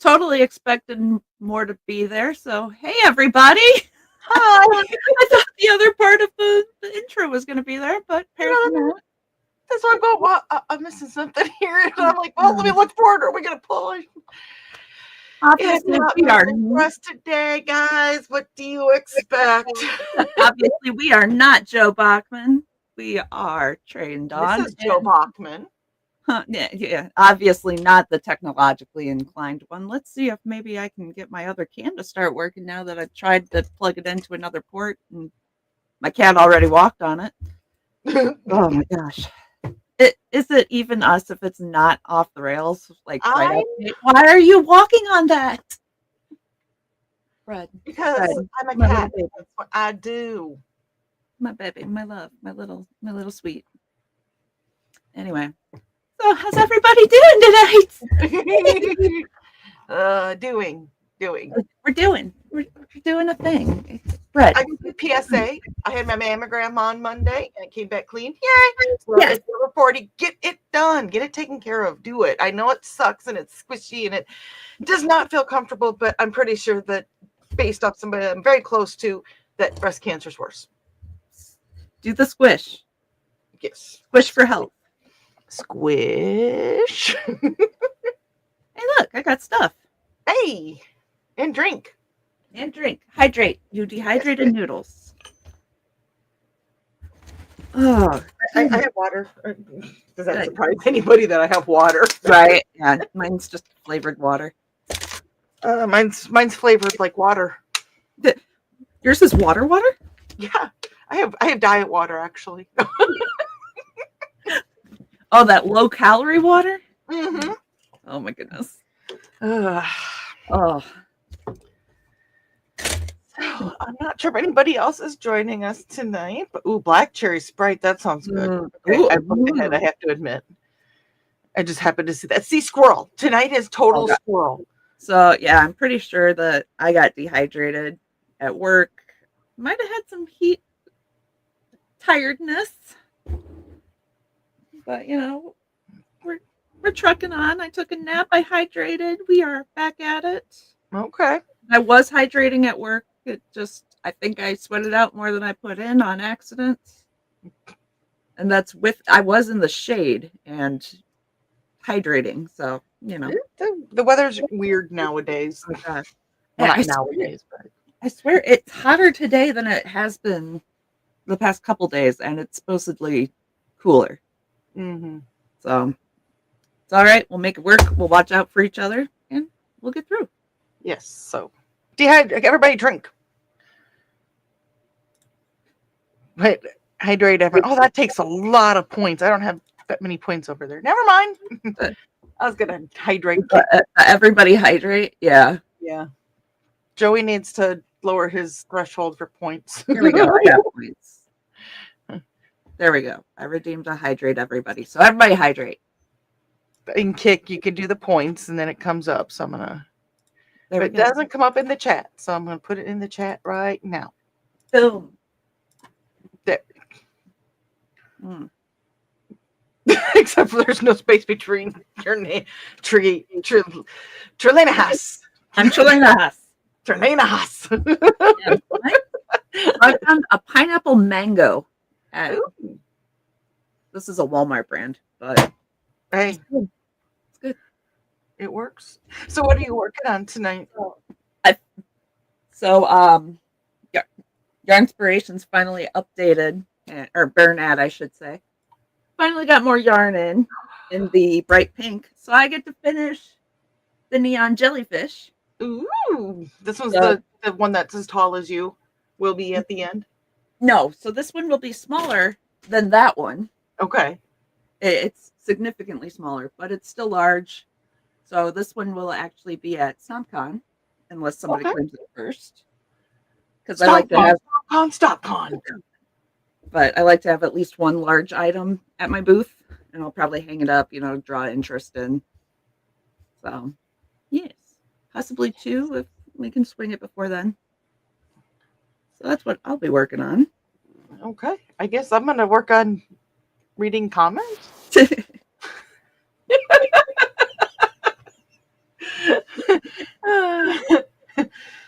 totally expected more to be there. So, hey, everybody. Hi. I thought the other part of the intro was going to be there, but apparently not. That's why I'm going, well, I'm missing something here. And I'm like, well, let me look for it. Are we going to pull? Obviously, we are for us today, guys. What do you expect? Obviously, we are not Joe Bachman. We are trained on. This is Joe Bachman. Yeah, obviously not the technologically inclined one. Let's see if maybe I can get my other can to start working now that I've tried to plug it into another port and my cat already walked on it. Oh my gosh. Is it even us if it's not off the rails? Like, why are you walking on that? Fred. Because Fred, I'm a cat. That's what I do. My baby, my love, my little sweet. Anyway, so how's everybody doing tonight? We're doing a thing. Fred. I did PSA. I had my mammogram on Monday and it came back clean. Yay! So yes. It's over 40. Get it done. Get it taken care of. Do it. I know it sucks and it's squishy and it does not feel comfortable, but I'm pretty sure that based off somebody I'm very close to, that breast cancer is worse. Do the squish. Yes. Squish for health. Squish. Hey, look, I got stuff. Hey, and drink. Hydrate. You dehydrated noodles. Oh, I have water. Does that surprise anybody that I have water? Right. Yeah, mine's just flavored water. Mine's flavored like water. Yours is water? Yeah, I have diet water actually. Oh, that low calorie water? Mm-hmm. Oh my goodness. Oh. So, I'm not sure if anybody else is joining us tonight, but black cherry Sprite, that sounds good. Okay, I looked ahead, I have to admit. I just happened to see that. See, squirrel. Tonight is total squirrel. So yeah, I'm pretty sure that I got dehydrated at work. Might have had some heat tiredness. But we're trucking on. I took a nap, I hydrated. We are back at it. Okay. I was hydrating at work. I think I sweated out more than I put in on accident. And I was in the shade and hydrating. So, The weather's weird nowadays. Oh, gosh. Well, not nowadays, but I swear it's hotter today than it has been the past couple days, and it's supposedly cooler. Mm-hmm. So it's all right. We'll make it work. We'll watch out for each other, and we'll get through. Yes. So everybody drink. But hydrate everyone. Oh, that takes a lot of points. I don't have that many points over there. Never mind. I was gonna hydrate. Everybody hydrate. Yeah. Yeah. Joey needs to lower his threshold for points. Here we go. I got points. There we go. I redeemed a hydrate everybody. So everybody hydrate. In Kick, you can do the points and then it comes up. So I'm gonna. But it doesn't come up in the chat, so I'm gonna put it in the chat right now. Boom. There. Except for there's no space between Trelena Haas. I'm Trelena Haas. Trelena Haas. I found a pineapple mango. This is a Walmart brand, but hey, it's good. It works. So what are you working on tonight? Your Inspiration's finally updated, or Bernad, I should say. Finally got more yarn in the bright pink, so I get to finish the neon jellyfish. Ooh, this one's the one that's as tall as you will be at the end? No, so this one will be smaller than that one. Okay. It's significantly smaller, but it's still large. So this one will actually be at StompCon, unless somebody claims it first. Because I like to have StompCon. But I like to have at least one large item at my booth, and I'll probably hang it up, draw interest in. So, yes, possibly 2 if we can swing it before then. So that's what I'll be working on. Okay, I guess I'm gonna work on reading comments.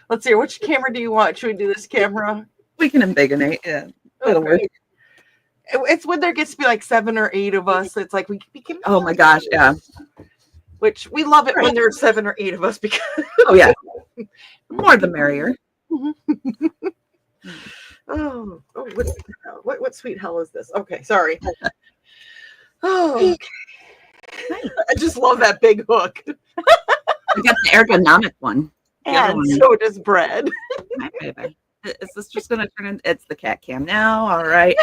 Let's see. Which camera do you want? Should we do this camera? We can embiggenate. Yeah, that'll work. It's when there gets to be like 7 or 8 of us. It's like we can. Oh my gosh, yeah. Which we love it when there's 7 or 8 of us because. Oh yeah. More the merrier. What sweet hell is this? Okay, sorry. Oh, I just love that big hook. We got the ergonomic one. And so does Bread. Hi, baby. Is this just going to turn into? It's the cat cam now. All right.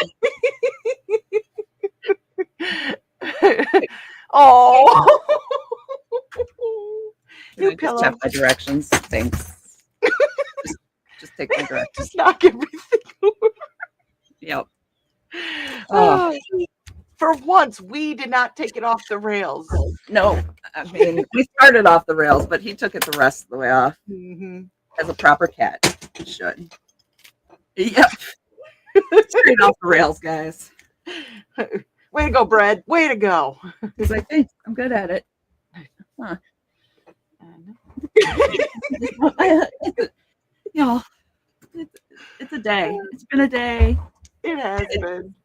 Oh. You just have my directions. Thanks. just take my directions. Just knock everything over. Yep. For once, we did not take it off the rails. No, I mean, we started off the rails, but he took it the rest of the way off. As a proper cat should. Yep. Straight off the rails, guys. Way to go, Bread. Way to go. He's like, thanks. I'm good at it. Huh. Y'all, it's a day. It's been a day. It has been.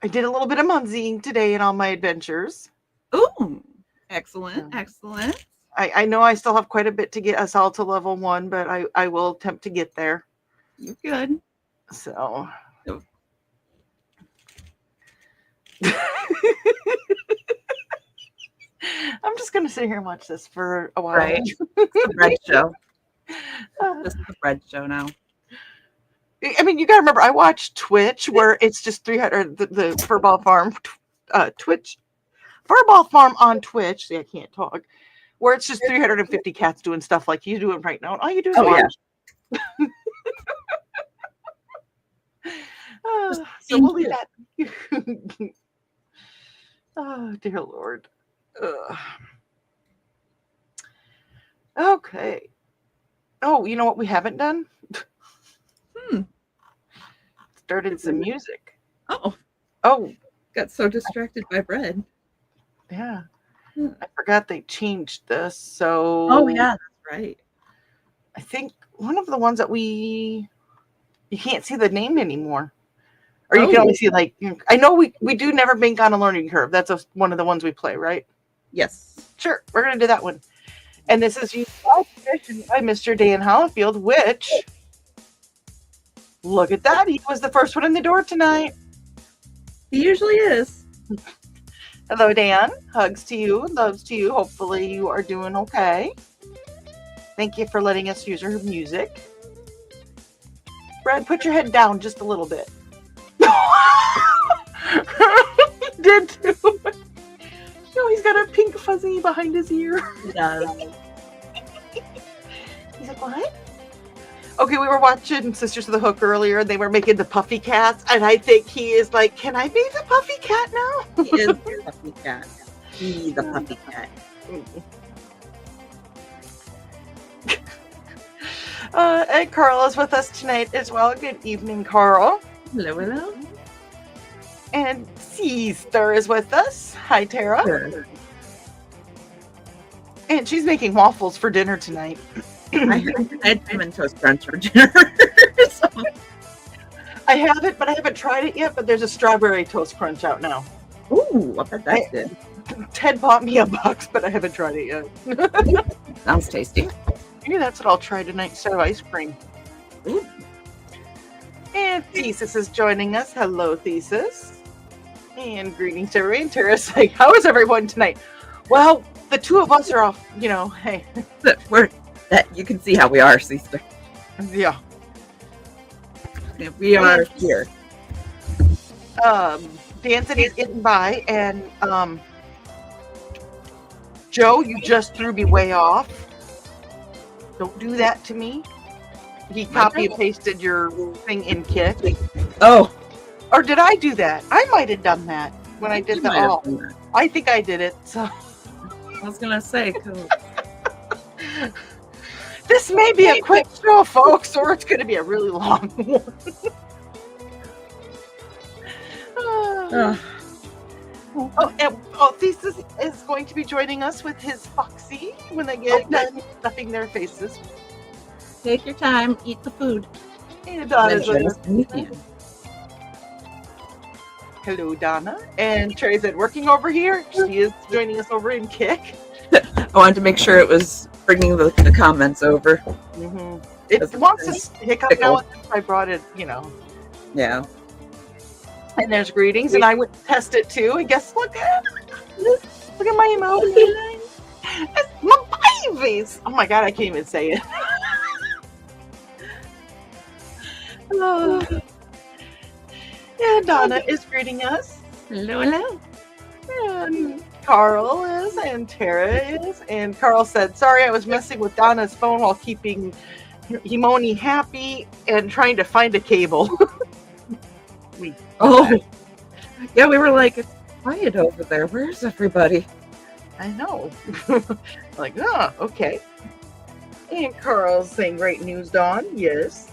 I did a little bit of munzing today in all my adventures. Ooh, excellent, excellent. I know I still have quite a bit to get us all to level 1, but I will attempt to get there. You're good. So. I'm just going to sit here and watch this for a while. Right. It's the Bread show. This is the Bread show now. I mean, you got to remember, I watch Twitch where it's just 300, the Furball Farm, Twitch, Furball Farm on Twitch. See, I can't talk. Where it's just 350 cats doing stuff like you doing right now. And all you do is watch. Yeah. So we'll leave that. Oh, dear Lord. Okay. Oh, you know what we haven't done? Started some music. Oh. Got so distracted by Bread. Yeah. I forgot they changed this. So. Oh, yeah, that's right. I think one of the ones that you can't see the name anymore. Or you can only see I know we do Never Bank on a Learning Curve. That's one of the ones we play, right? Yes. Sure. We're going to do that one. And this is used by Mr. Dan Hollifield, which, look at that. He was the first one in the door tonight. He usually is. Hello, Dan. Hugs to you. Loves to you. Hopefully you are doing okay. Thank you for letting us use your music. Brad, put your head down just a little bit. He did too. No, he's got a pink fuzzy behind his ear. He does. He's like, what? Okay, we were watching Sisters of the Hook earlier, and they were making the puffy cats, and I think he is like, can I be the puffy cat now? He is the puffy cat. He the puffy cat. And Carl is with us tonight as well. Good evening, Carl. Hello, hello. And Sister is with us. Hi, Tara. Sure. And she's making waffles for dinner tonight. I had cinnamon toast crunch for dinner. So. I haven't, but I haven't tried it yet. But there's a strawberry toast crunch out now. Ooh, I bet that's good. Ted bought me a box, but I haven't tried it yet. Sounds tasty. Maybe that's what I'll try tonight instead of ice cream. Ooh. And Thesis is joining us. Hello, Thesis. And greetings to everyone. Tara's like, how is everyone tonight? Well, the two of us are off, hey. You can see how we are, sister. Yeah. We are here. Dan said he's getting by, and Joe, you just threw me way off. Don't do that to me. He copy and pasted your thing in Kit. Oh. Or did I do that? I might have done that when I did the all. I think I did it. So I was gonna say, this may be a quick show, folks, or it's gonna be a really long one. Oh, Thesis is going to be joining us with his Foxy when they get done stuffing their faces. Take your time, eat the food. And Donna's Join with us us. when you can. Hello, Donna. And Terry said, working over here. She is joining us over in Kick. I wanted to make sure it was bringing the comments over. Mm-hmm. It wants to hiccup now. I brought it, Yeah. And there's greetings, and I would test it too. And guess what? Look at my emoji. It's my babies. Oh my god, I can't even say it. Oh. Yeah, Donna is greeting us. Hello, hello. And Carl is, and Tara is. And Carl said, sorry, I was messing with Donna's phone while keeping Himoni happy and trying to find a cable. Yeah, we were like, it's quiet over there. Where's everybody? I know. Like, oh, okay. And Carl's saying, great news, Dawn. Yes.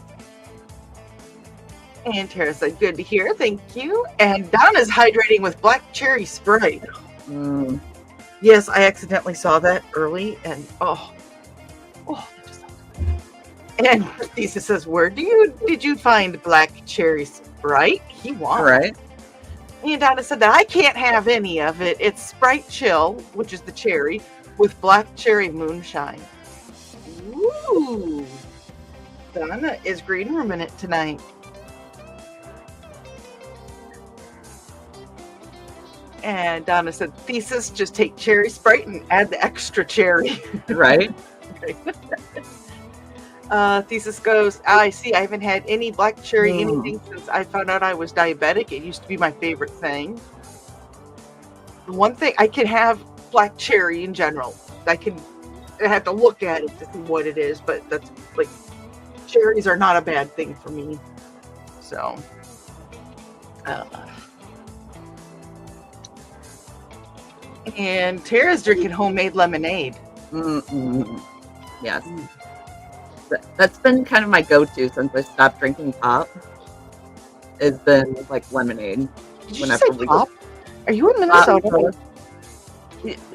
And Tara said, good to hear. Thank you. And Donna's hydrating with black cherry Sprite. Yes, I accidentally saw that early. And, that just sounds good. And Thesis says, where did you find black cherry Sprite? He won. Right. And Donna said that I can't have any of it. It's Sprite Chill, which is the cherry, with black cherry moonshine. Ooh. Donna is green rooming it tonight. And Donna said, Thesis, just take cherry Sprite and add the extra cherry. Right. Thesis goes, I see. I haven't had any black cherry anything since I found out I was diabetic. It used to be my favorite thing. The one thing, I can have black cherry in general. I have to look at it to see what it is, but that's like, cherries are not a bad thing for me. So, and Tara's drinking homemade lemonade. Yes. That's been kind of my go-to since I stopped drinking pop. It's been like lemonade. Did you say pop? Are you in Minnesota?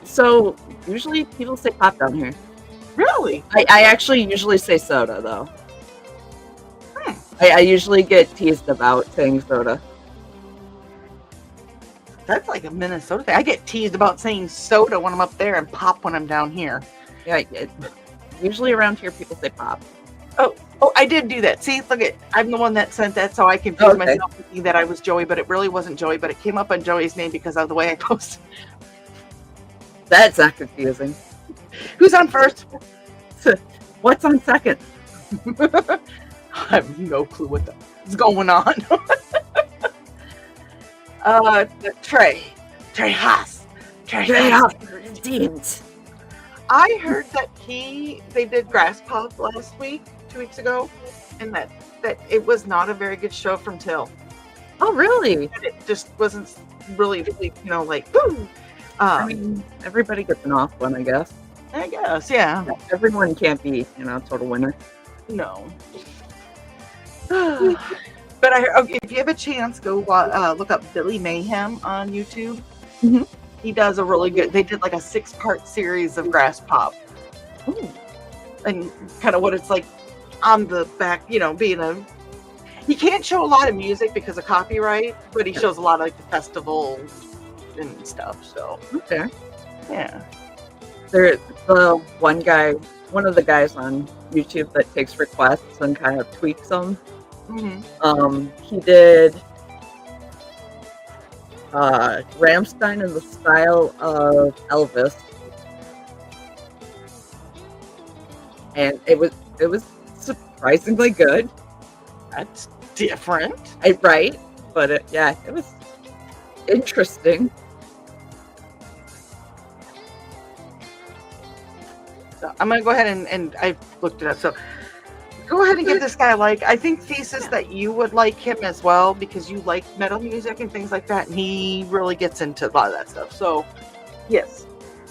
So usually people say pop down here. Really? I actually usually say soda though. I usually get teased about saying soda. That's like a Minnesota thing. I get teased about saying soda when I'm up there and pop when I'm down here. Yeah, usually around here people say pop. Oh, I did do that. See, look I'm the one that sent that, so I confused myself thinking that I was Joey, but it really wasn't Joey, but it came up on Joey's name because of the way I posted. That's not confusing. Who's on first? What's on second? I have no clue what is going on. Trey Haas. I heard that they did Grass Pop last week, 2 weeks ago, and that it was not a very good show from Till. Oh, really? It just wasn't really, like, boom. I mean, everybody gets an off one, I guess. I guess, yeah. Everyone can't be, total winner. No. But if you have a chance, go look up Billy Mayhem on YouTube. Mm-hmm. He does a really good. They did like a 6-part series of Grass Pop. Ooh. And kind of what it's like on the back, being he can't show a lot of music because of copyright, but he shows a lot of like the festival and stuff. So okay, yeah. There's one of the guys on YouTube that takes requests and kind of tweaks them. Mm-hmm. He did Rammstein in the style of Elvis, and it was surprisingly good. That's different, right? But it was interesting. So I'm gonna go ahead and I looked it up. So go ahead and give this guy a like. I think Thesis that you would like him as well because you like metal music and things like that, and he really gets into a lot of that stuff. So yes,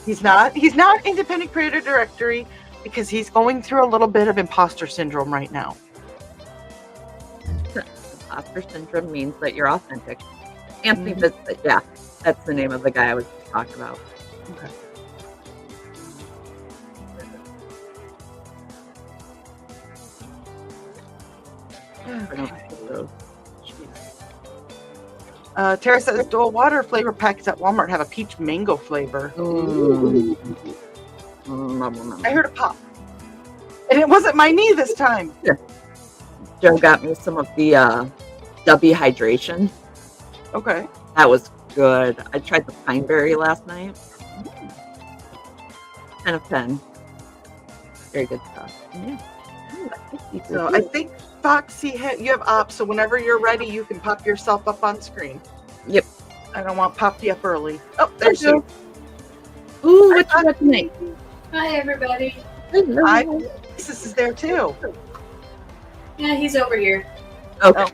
he's not independent creator directory because he's going through a little bit of imposter syndrome right now. Imposter syndrome means that you're authentic, Anthony Vincent, yeah. That's the name of the guy I was talking about. Okay. I don't know. Tara says dual water flavor packets at Walmart have a peach mango flavor. I heard a pop. And it wasn't my knee this time. Joe got me some of the Dubby hydration. Okay. That was good. I tried the pine berry last night. 10 of 10. Very good stuff. Yeah. So I think Foxy, you have ops, so whenever you're ready, you can pop yourself up on screen. Yep. I don't want popped you up early. Oh, there's you. Ooh, what you got tonight? Hi, everybody. Hello. This is there too. Yeah, he's over here. Okay.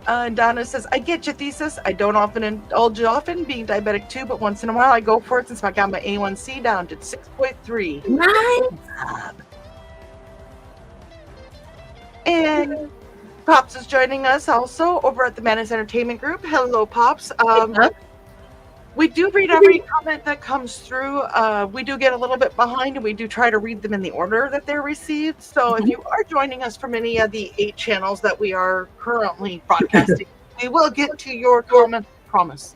And Donna says, I get your thesis. I don't often indulge often, being diabetic too, but once in a while I go for it since I got my A1C down to 6.3. Nice. And Pops is joining us also over at the Madness Entertainment Group. Hello, Pops. We do read every comment that comes through. We do get a little bit behind, and we do try to read them in the order that they're received. So if you are joining us from any of the 8 channels that we are currently broadcasting, we will get to your comment, promise.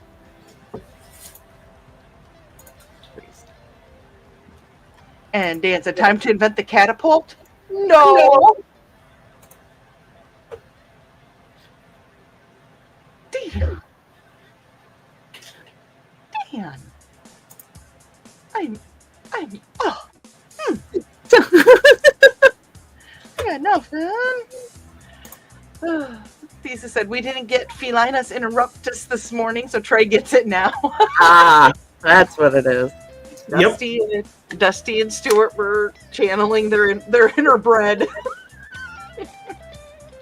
And Dan said, time to invent the catapult? No. Dan. Yeah, nothing. Lisa said, we didn't get Felinus Interruptus this morning, so Trey gets it now. That's what it is. Dusty and Stuart were channeling their inner bread.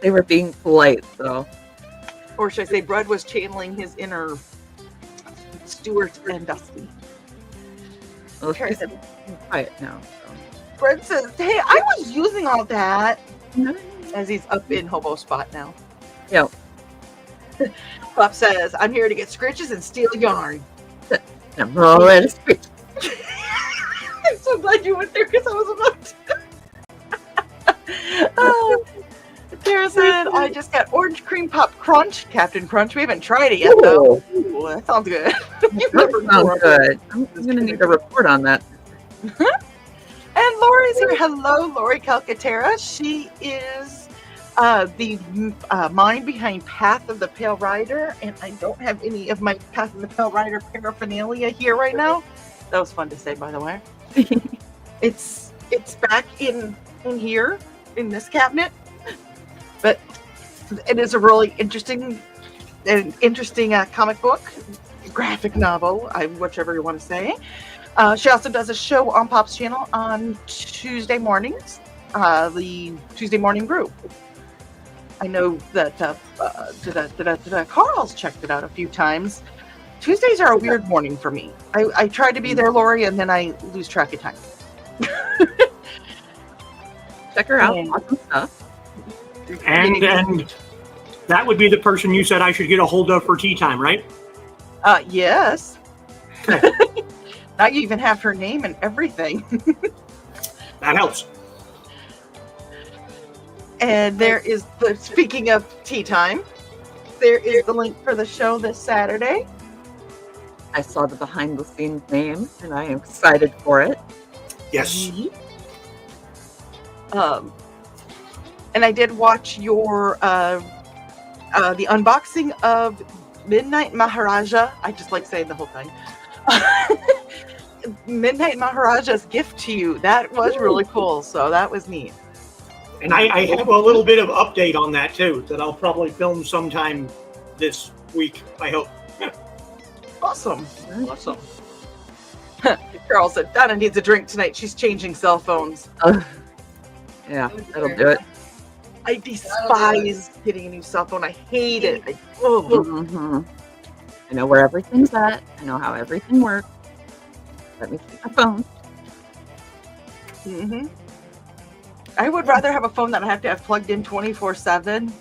They were being polite, so. Or should I say, Bread was channeling his inner Stuart and Dusty. Well, she's quiet now. So. Bread says, hey, I was using all that. As he's up in Hobo Spot now. Yep. Pop says, I'm here to get scritches and steal yarn. I'm already scritches. I'm so glad you went there because I was about to. Tara said, I just got orange cream pop crunch, Captain Crunch. We haven't tried it yet, though. Ooh, that sounds good. That sounds good. I'm going to need a report on that. And Lori's here. Hello, Lori Calcaterra. She is the mind behind Path of the Pale Rider, and I don't have any of my Path of the Pale Rider paraphernalia here right now. That was fun to say, by the way. It's back in here in this cabinet, but it is a really interesting comic book, graphic novel, whichever you want to say. She also does a show on Pop's channel on Tuesday mornings, the Tuesday Morning Brew. I know that Carl's checked it out a few times. Tuesdays are a weird morning for me. I try to be there, Lori, and then I lose track of time. Check her out. Awesome stuff. And that would be the person you said I should get a hold of for tea time, right? Yes. Now you even have her name and everything. That helps. And there is speaking of tea time, there is the link for the show this Saturday. I saw the behind the scenes name and I am excited for it. Yes. And I did watch your the unboxing of Midnight Maharaja. I just like saying the whole thing. Midnight Maharaja's gift to you. That was really cool. So that was neat. And I have a little bit of update on that too, that I'll probably film sometime this week, I hope. Awesome. Carl said, Donna needs a drink tonight. She's changing cell phones. Yeah, that'll do it. I despise getting a new cell phone. I hate it. I know where everything's at. I know how everything works. Let me keep my phone. I would rather have a phone that I have to have plugged in 24/7,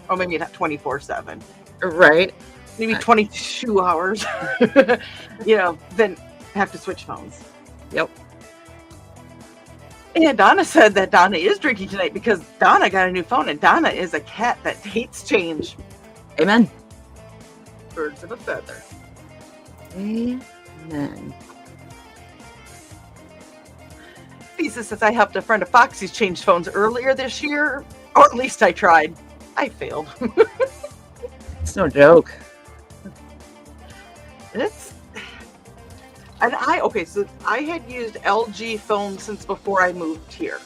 or maybe not 24/7, Right. maybe 22 hours, than have to switch phones. Yep. And Donna said that Donna is drinking tonight because Donna got a new phone, and Donna is a cat that hates change. Amen. Birds of a feather. Amen. Lisa says, I helped a friend of Foxy's change phones earlier this year, or at least I tried. I failed. It's no joke. So I had used LG phones since before I moved here.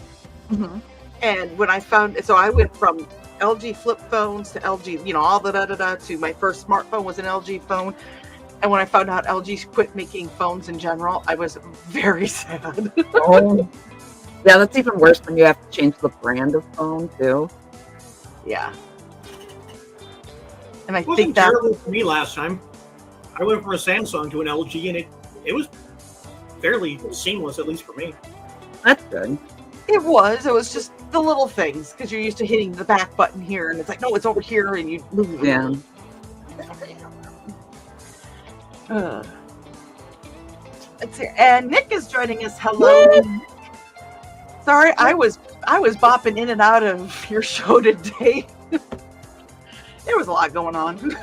Mm-hmm. And when I I went from LG flip phones to LG, all the to my first smartphone was an LG phone. And when I found out LG quit making phones in general, I was very sad. Oh, yeah, that's even worse when you have to change the brand of phone too. Yeah. And I It wasn't think that terrible for me last time. I went from a Samsung to an LG, and it was fairly seamless, at least for me. That's good. it was just the little things, because you're used to hitting the back button here, and it's like, no, it's over here, and you move. Yeah. Let's see. And Nick is joining us. Hello. Sorry, I was bopping in and out of your show today. There was a lot going on.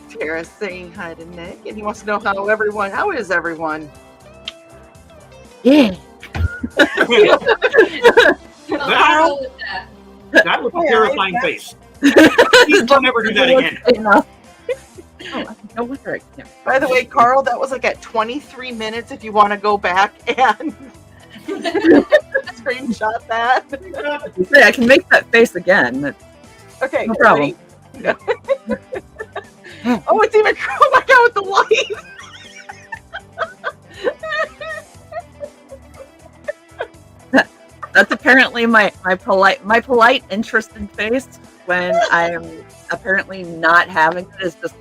Tara's saying hi to Nick, and he wants to know how is everyone? Yeah. I'll go with that. That was a terrifying face. Please don't ever do that again. No wonder I can't. By the way, Carl, that was like at 23 minutes if you want to go back and screenshot that. Say, I can make that face again. Okay. No problem. ready? Oh, it's even, oh my God, with the light. That's apparently my polite interested face when I am apparently not having it is just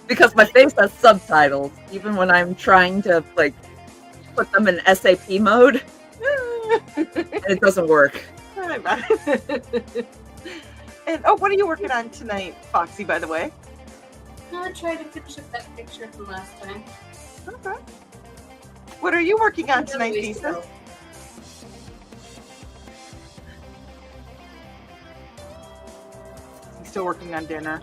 because my face has subtitles even when I'm trying to like put them in SAP mode and it doesn't work. And what are you working on tonight, Foxy, by the way? I tried to finish up that picture from last time. Okay. What are you working on tonight, Lisa? He's still working on dinner.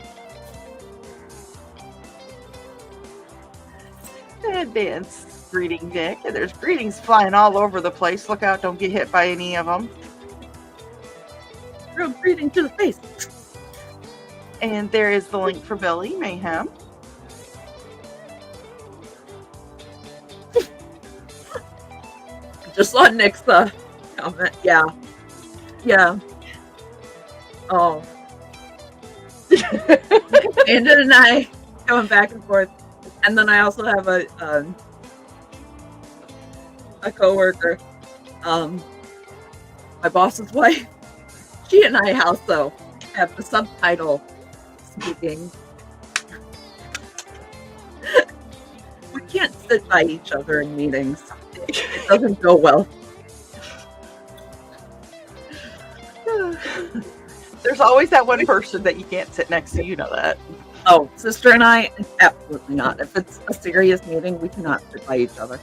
Advance greeting, Dick. And there's greetings flying all over the place. Look out, don't get hit by any of them. Real greeting to the face. And there is the link for Billy Mayhem. Just saw Nick's comment. Yeah. Oh. Amanda and I going back and forth, and then I also have a coworker, my boss's wife. She and I also have the subtitle speaking. We can't sit by each other in meetings. It doesn't go well. There's always that one person that you can't sit next to. You know that. Oh, sister and I, absolutely not. If it's a serious meeting, we cannot sit by each other.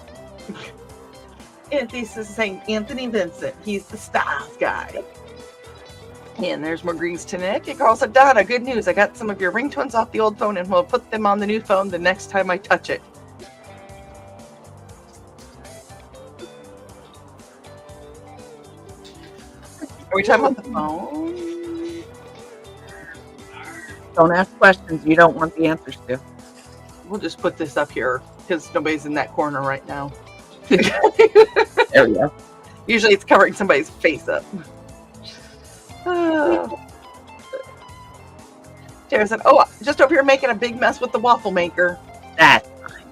Anthony's saying Anthony Vincent. He's the styles guy. And there's more greens to Nick. And Carl said, Donna, good news. I got some of your ringtones off the old phone and we'll put them on the new phone the next time I touch it. Are we talking about the phone? Don't ask questions you don't want the answers to. We'll just put this up here because nobody's in that corner right now. There we go. Usually it's covering somebody's face up. Tara said, just over here making a big mess with the waffle maker. That's fine.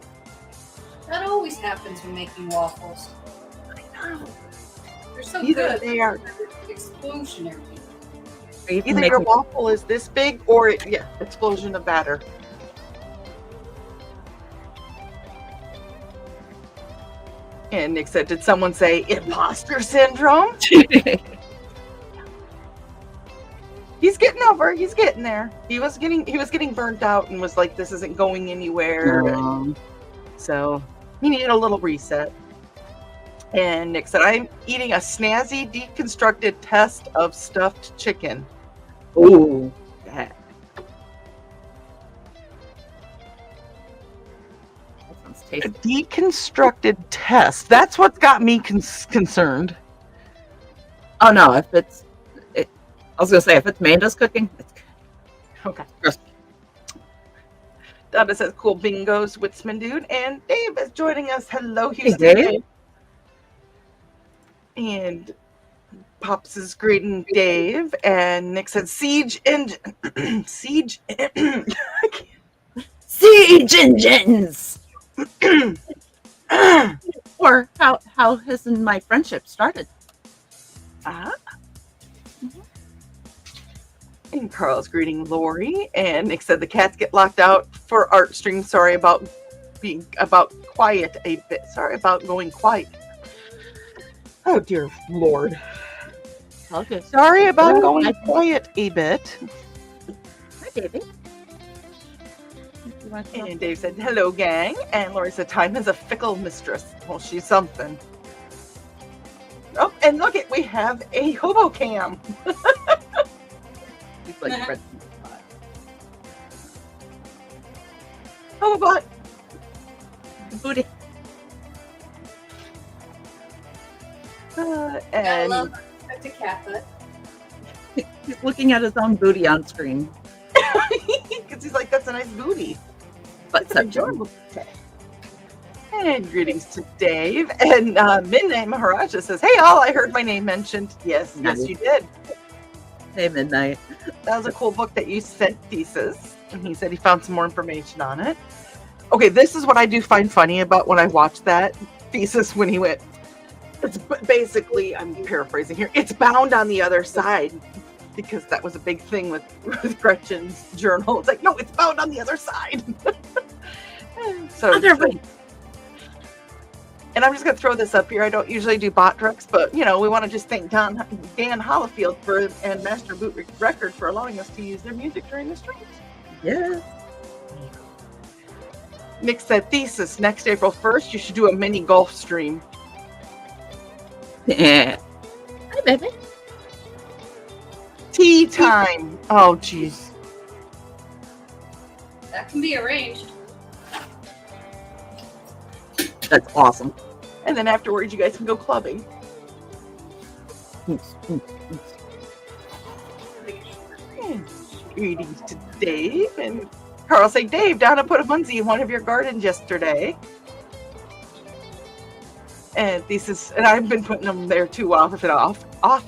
That always happens when making waffles. I know. They're so Either good. they are, Explosionary. either your waffle is this big or explosion of batter. And Nick said, did someone say imposter syndrome? He's getting there. He was getting burnt out and was like, this isn't going anywhere. And so he needed a little reset. And Nick said, I'm eating a snazzy deconstructed test of stuffed chicken. Ooh. That sounds A tasty. deconstructed test. That's what got me concerned. Oh no, I was gonna say if it's Manda's cooking, it's Okay. Yes. Donna says, cool bingos, Witzman dude. And Dave is joining us. Hello, Houston. Dave. And Pops is greeting Dave. And Nick said, siege engine. Siege. siege engines. Or how his and my friendship started. And Carl's greeting Lori. And Nick said the cats get locked out for art stream. Sorry about quiet a bit. Sorry about going quiet. Oh dear Lord. Okay. Sorry about Oh, going I- quiet a bit. Hi, baby. And Dave said, hello, gang. And Lori said, time is a fickle mistress. Well, she's something. Oh, and look we have a hobo cam. He's like red. Hobo butt. Booty. I And love a cat butt. He's looking at his own booty on screen. because he's like, that's a nice booty. But It's an enjoyable day. And greetings to Dave. And Midnight Maharaja says, hey, all, I heard my name mentioned. Yes, Nice. yes, you did. Hey, Midnight. That was a cool book that you sent, Thesis. And he said he found some more information on it. Okay, this is what I do find funny about when I watch that Thesis when he went. It's basically, I'm paraphrasing here, it's bound on the other side. Because that was a big thing with Gretchen's journal. It's like, no, it's bound on the other side. So, and I'm just going to throw this up here. I don't usually do bot tricks, but, we want to just thank Dan Hollifield and Master Boot Record for allowing us to use their music during the streams. Yeah. Nick said, Thesis, next April 1st, you should do a mini golf stream. Yeah. Hi, baby. Tea time. Oh, jeez. That can be arranged. That's awesome. And then afterwards, you guys can go clubbing. Greetings to Dave. And Carl say, Dave, Donna put a onesie in one of your gardens yesterday. And Thesis, and I've been putting them there too, off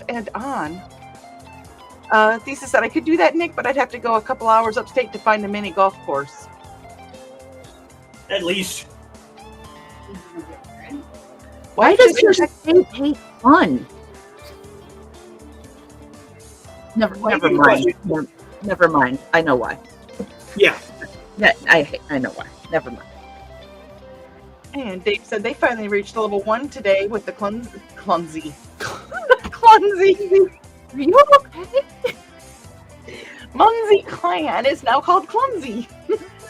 and on. Thesis said I could do that, Nick, but I'd have to go a couple hours upstate to find a mini golf course. At least. Why does your state hate fun? Never mind. Never mind. I know why. Yeah. Yeah, I know why. Never mind. And Dave said they finally reached level 1 today with the clumsy. Clumsy. Are you okay? Munsey clan is now called Clumsy.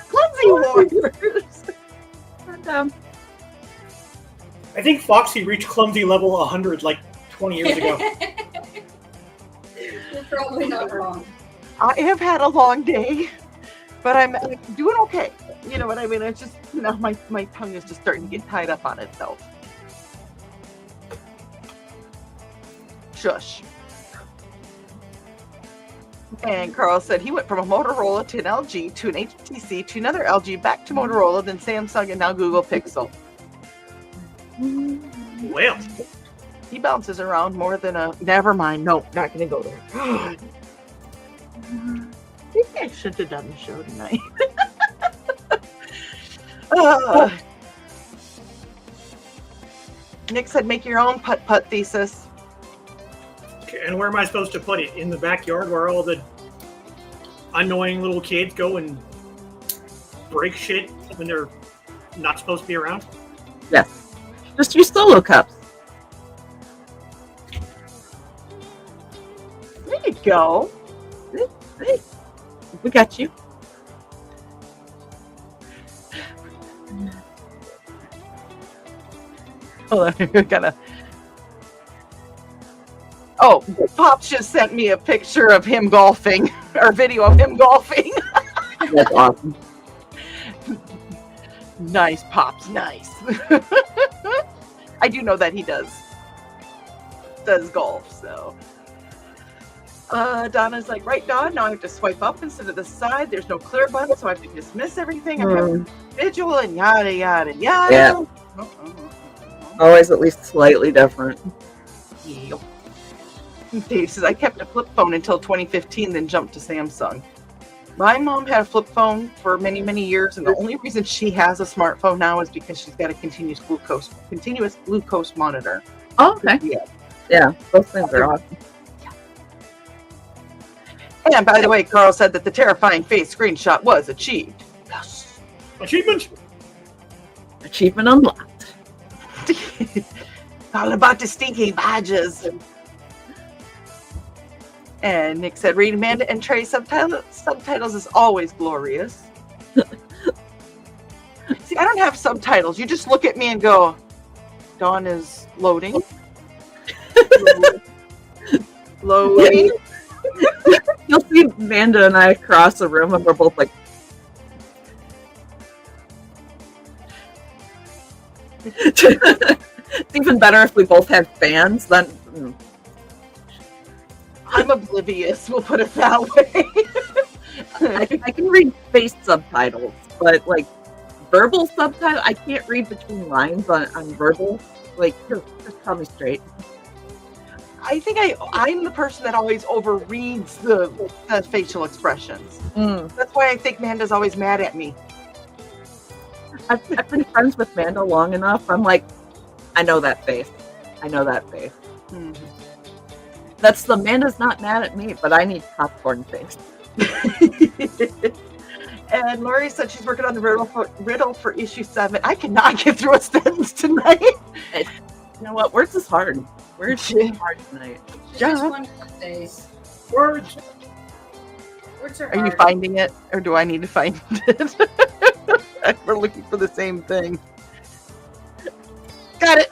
Clumsy Warriors. I think Foxy reached clumsy level 100 like 20 years ago. You're probably not wrong. I have had a long day, but I'm doing okay. You know what I mean? It's just, my tongue is just starting to get tied up on itself. Shush. And Carl said he went from a Motorola to an LG to an HTC to another LG back to Motorola, then Samsung, and now Google Pixel. Well, He bounces around more than a. Never mind. No, not going to go there. God. Maybe I should have done the show tonight. Nick said, make your own putt-putt Thesis. and where am I supposed to put it? In the backyard where all the annoying little kids go and break shit when they're not supposed to be around? Yes. Just use solo cups. There you go. Hey, we got you. Hold on, I gotta. Oh, Pops just sent me a picture of him golfing, or video of him golfing. That's awesome. Nice, Pops, nice. I do know that he does golf, so. Donna's like, right, Dawn, now I have to swipe up instead of the side. There's no clear button, so I have to dismiss everything. I'm having a visual and yada, yada, yada. Yeah. Always at least slightly different. Yep. Dave says, I kept a flip phone until 2015, then jumped to Samsung. My mom had a flip phone for many, many years, and the only reason she has a smartphone now is because she's got a continuous glucose monitor. Oh, okay. Yeah, those things are awesome. And by the way, Carl said that the terrifying face screenshot was achieved. Yes. Achievement. Achievement unlocked. It's all about the stinky badges. And Nick said, read Amanda and Trey subtitles is always glorious. See, I don't have subtitles. You just look at me and go, Dawn is loading. Loading. You'll see Amanda and I across the room, and we're both like, it's even better if we both have fans. Then I'm oblivious, we'll put it that way. I can read face subtitles, but like verbal subtitles, I can't read between lines on verbal. Like, just tell me straight. I think I'm the person that always overreads the facial expressions. That's why I think Amanda's always mad at me. I've been friends with Manda long enough. I'm like, I know that face. I know that face. That's the Amanda's not mad at me, but I need popcorn face. And Lori said she's working on the riddle for issue 7. I cannot get through a sentence tonight. You know what? Words is hard. Words is hard tonight. Just one of days. Words. Words are Are you finding it, or do I need to find it? We're looking for the same thing. Got it.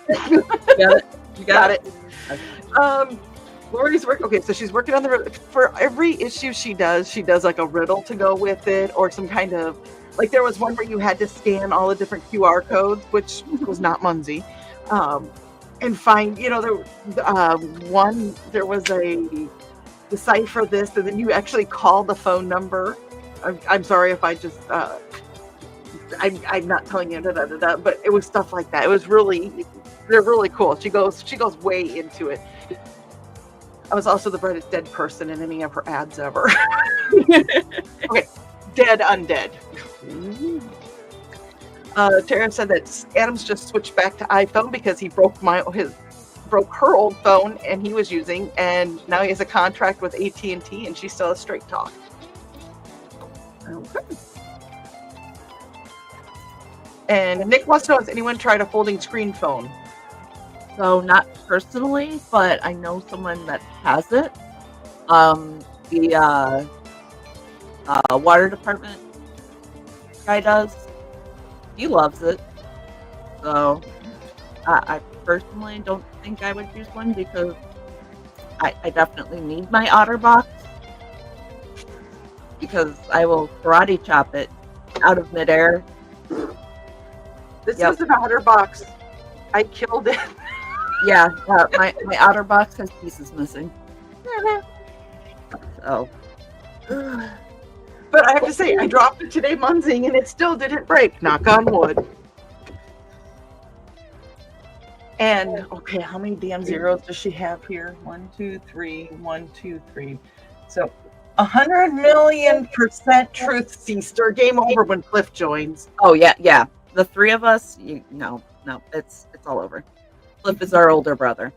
You got it. Lori's work. Okay, so she's working on the for every issue she does like a riddle to go with it, or some kind of like there was one where you had to scan all the different QR codes, which was not Munzie, and find there was a decipher this, and then you actually call the phone number. I'm sorry if I just I'm not telling you but it was stuff like that. It was they're really cool. She goes way into it. I was also the brightest dead person in any of her ads ever. Okay, dead undead. Tara said that Adams just switched back to iPhone because he broke her old phone and he was using, and now he has a contract with AT&T, and she still has Straight Talk. Okay. And Nick wants to know, has anyone tried a folding screen phone? So not personally, but I know someone that has it. The water department guy does. He loves it. So I personally don't think I would use one because I definitely need my OtterBox, because I will karate chop it out of midair. This is an OtterBox. I killed it. Yeah, my OtterBox has pieces missing. So, but I have to say, I dropped it today munzing and it still didn't break. Knock on wood. And okay, how many damn zeros does she have here? 1, 2, 3, 1, 2, 3. So 100,000,000% truth, Feaster. Game over when Cliff joins. oh yeah. The three of us, no, it's all over. Cliff is our older brother.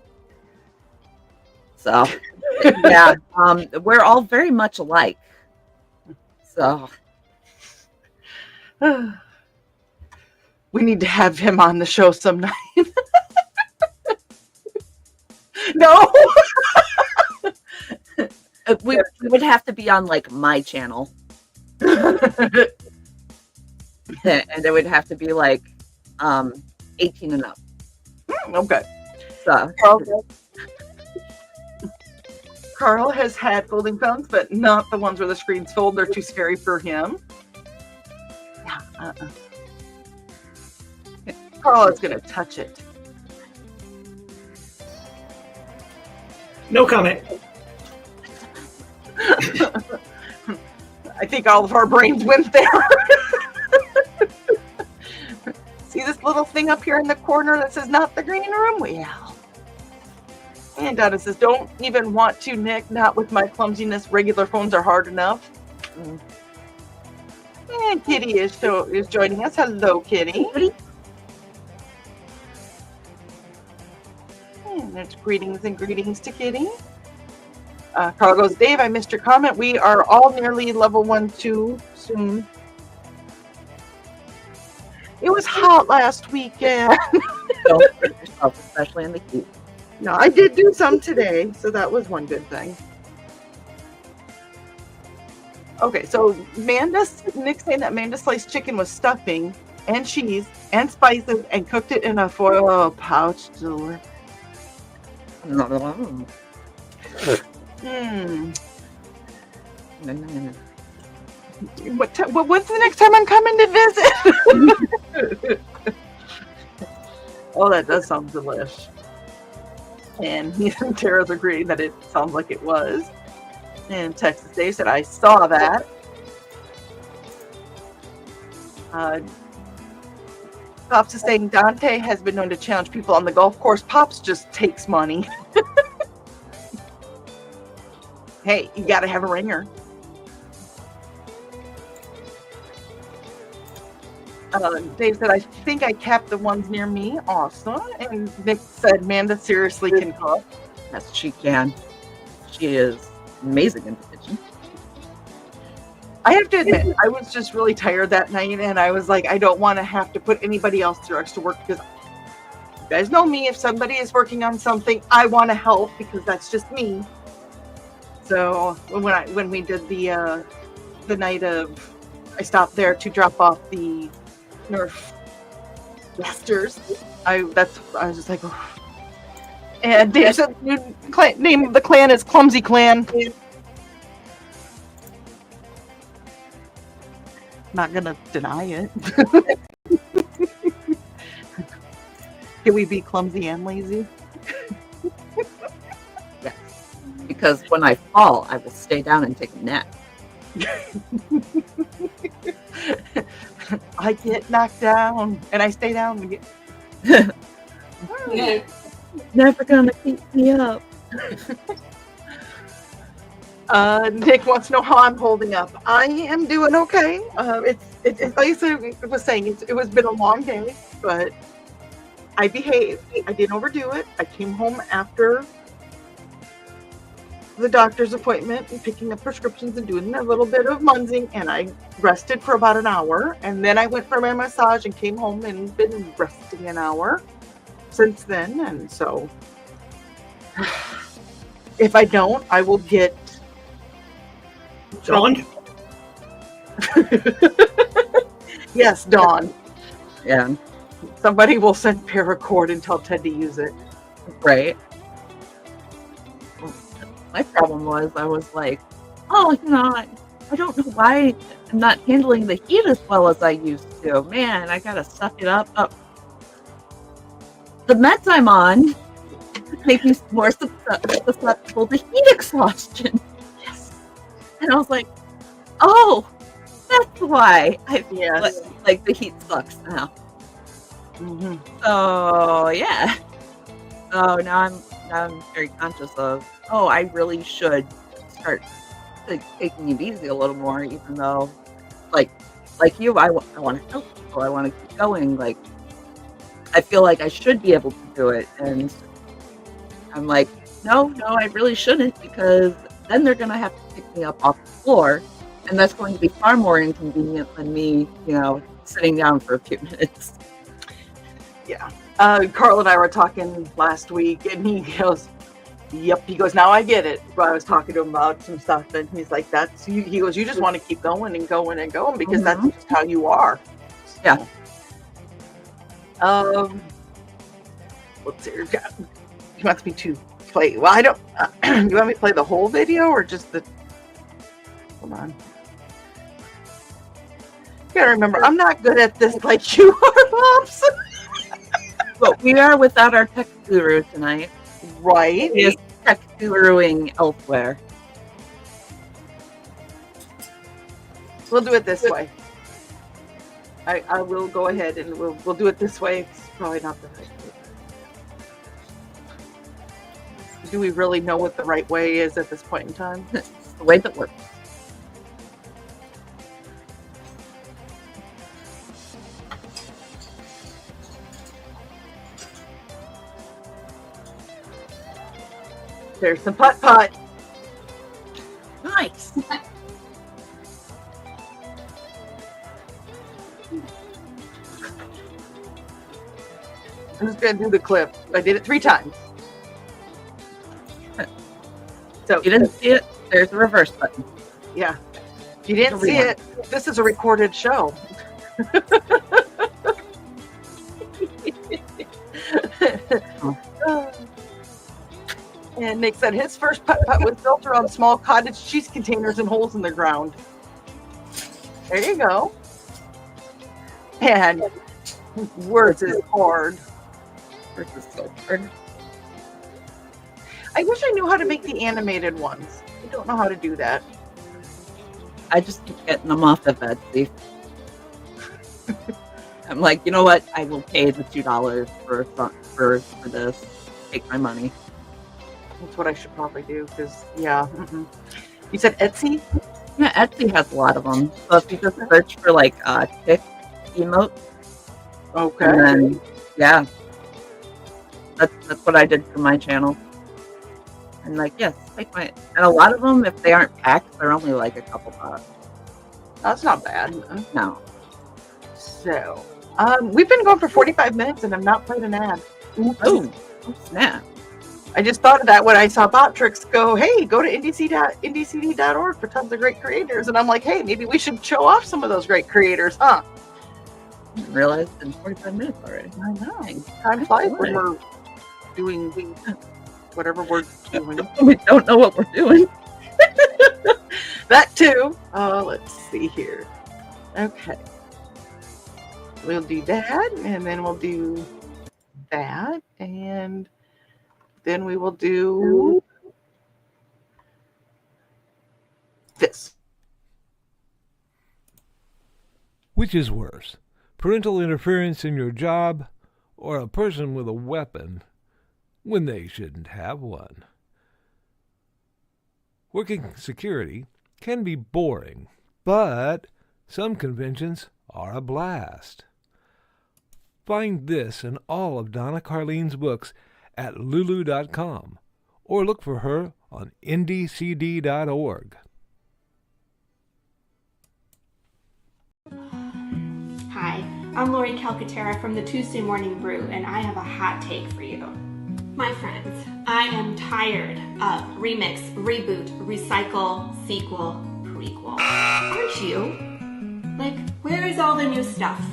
So, yeah, we're all very much alike. So, we need to have him on the show some night. No. We would have to be on like my channel, and it would have to be like 18 and up. Okay. So Carl has had folding phones, but not the ones where the screens fold. They're too scary for him. Yeah. Carl is going to touch it. No comment. I think all of our brains went there. See this little thing up here in the corner that says not the green room? Well. And Donna says, don't even want to, Nick. Not with my clumsiness. Regular phones are hard enough. And Kitty is joining us. Hello, Kitty. And there's greetings to Kitty. Carl goes, Dave, I missed your comment. We are all nearly level 1-2 soon. It was hot last weekend. don't hurt yourself, especially in the heat. No, I did do some today, so that was one good thing. Okay, so Nick saying that Amanda sliced chicken with stuffing and cheese and spices and cooked it in a foil pouch. Delicious. When's the next time I'm coming to visit? Oh, that does sound delish. And he and Tara's agreeing that it sounds like it was. And Texas Dave said, I saw that. Pops is saying Dante has been known to challenge people on the golf course. Pops just takes money. Hey, you got to have a ringer. Dave said, I think I capped the ones near me. Awesome. And Nick said, Amanda seriously can cook. Yes, she can. She is amazing in the kitchen. I have to admit, I was just really tired that night, and I was like, I don't want to have to put anybody else through extra work because you guys know me. If somebody is working on something, I want to help because that's just me. So when we did the night of, I stopped there to drop off the Nerf blasters. I was just like, oh. And Dave said the name of the clan is Clumsy Clan. Not gonna deny it. Can we be clumsy and lazy? Yes. Because when I fall, I will stay down and take a nap. I get knocked down and I stay down and Yeah. Never gonna keep me up. Nick wants to know how I'm holding up. I am doing okay. It's like I was saying, it was been a long day, but I behaved. I didn't overdo it. I came home after the doctor's appointment and picking up prescriptions and doing a little bit of munzing, and I rested for about an hour, and then I went for my massage and came home and been resting an hour since then. And so if I don't, I will get Dawn? Yes, Dawn. Yeah, Somebody will send paracord and tell Ted to use it. right. My problem was I was like, oh, I don't know why I'm not handling the heat as well as I used to. Man, I gotta suck it up. Oh. The meds I'm on make me more susceptible to heat exhaustion. Yes. And I was like, oh, that's why I feel Yes. like the heat sucks now. Mm-hmm. So yeah. So now I'm very conscious of, I really should start taking it easy a little more, even though like you, I want to help people. I want to keep going. Like, I feel like I should be able to do it. And I'm like, no, I really shouldn't, because then they're going to have to pick me up off the floor. And that's going to be far more inconvenient than me, sitting down for a few minutes. Yeah. Carl and I were talking last week, and he goes, Yep. He goes, now I get it. I was talking to him about some stuff, and he's like, "That's you." He goes, "You just want to keep going and going and going because that's just how you are." Yeah. Let's see. He wants me to play. Well, I don't. You want me to play the whole video or just the? Hold on. You gotta remember, I'm not good at this like you are, Pops. But we are without our tech guru tonight. Right. He is tech guruing elsewhere. We'll do it this way. I will go ahead and we'll do it this way. It's probably not the right way. Do we really know what the right way is at this point in time? It's the way that works. There's some putt-putt. Nice. I'm just going to do the clip. I did it 3 times. So If you didn't see it, there's a reverse button. yeah. If you didn't see it, this is a recorded show. And Nick said his first putt-putt was built around small cottage cheese containers and holes in the ground. There you go. And words is hard. Words is so hard. I wish I knew how to make the animated ones. I don't know how to do that. I just keep getting them off of Etsy. I'm like, you know what? I will pay the $2 for this. Take my money. That's what I should probably do because, yeah. You said Etsy? Yeah, Etsy has a lot of them. So if you just search for like tick emote, Okay. and then yeah, that's what I did for my channel. And like, yes, take my. And a lot of them, if they aren't packed, they're only like a couple bucks. That's not bad. No. So, we've been going for 45 minutes and I've not played an ad. Oh, snap! I just thought of that when I saw Botrix go, hey, go to IndieCD.org for tons of great creators. And I'm like, hey, maybe we should show off some of those great creators, huh? I didn't realize it's been 45 minutes already. I know. Time flies when we're doing whatever we're doing. We don't know what we're doing. That too. Let's see here. Okay. We'll do that, and then we'll do that, and then we will do this. Which is worse, parental interference in your job or a person with a weapon when they shouldn't have one? Working security can be boring, but some conventions are a blast. Find this and all of Donna Carlene's books at lulu.com or look for her on IndieCD.org. Hi, I'm Lori Calcaterra from the Tuesday Morning Brew, and I have a hot take for you. My friends, I am tired of remix, reboot, recycle, sequel, prequel. Aren't you? Like, where is all the new stuff?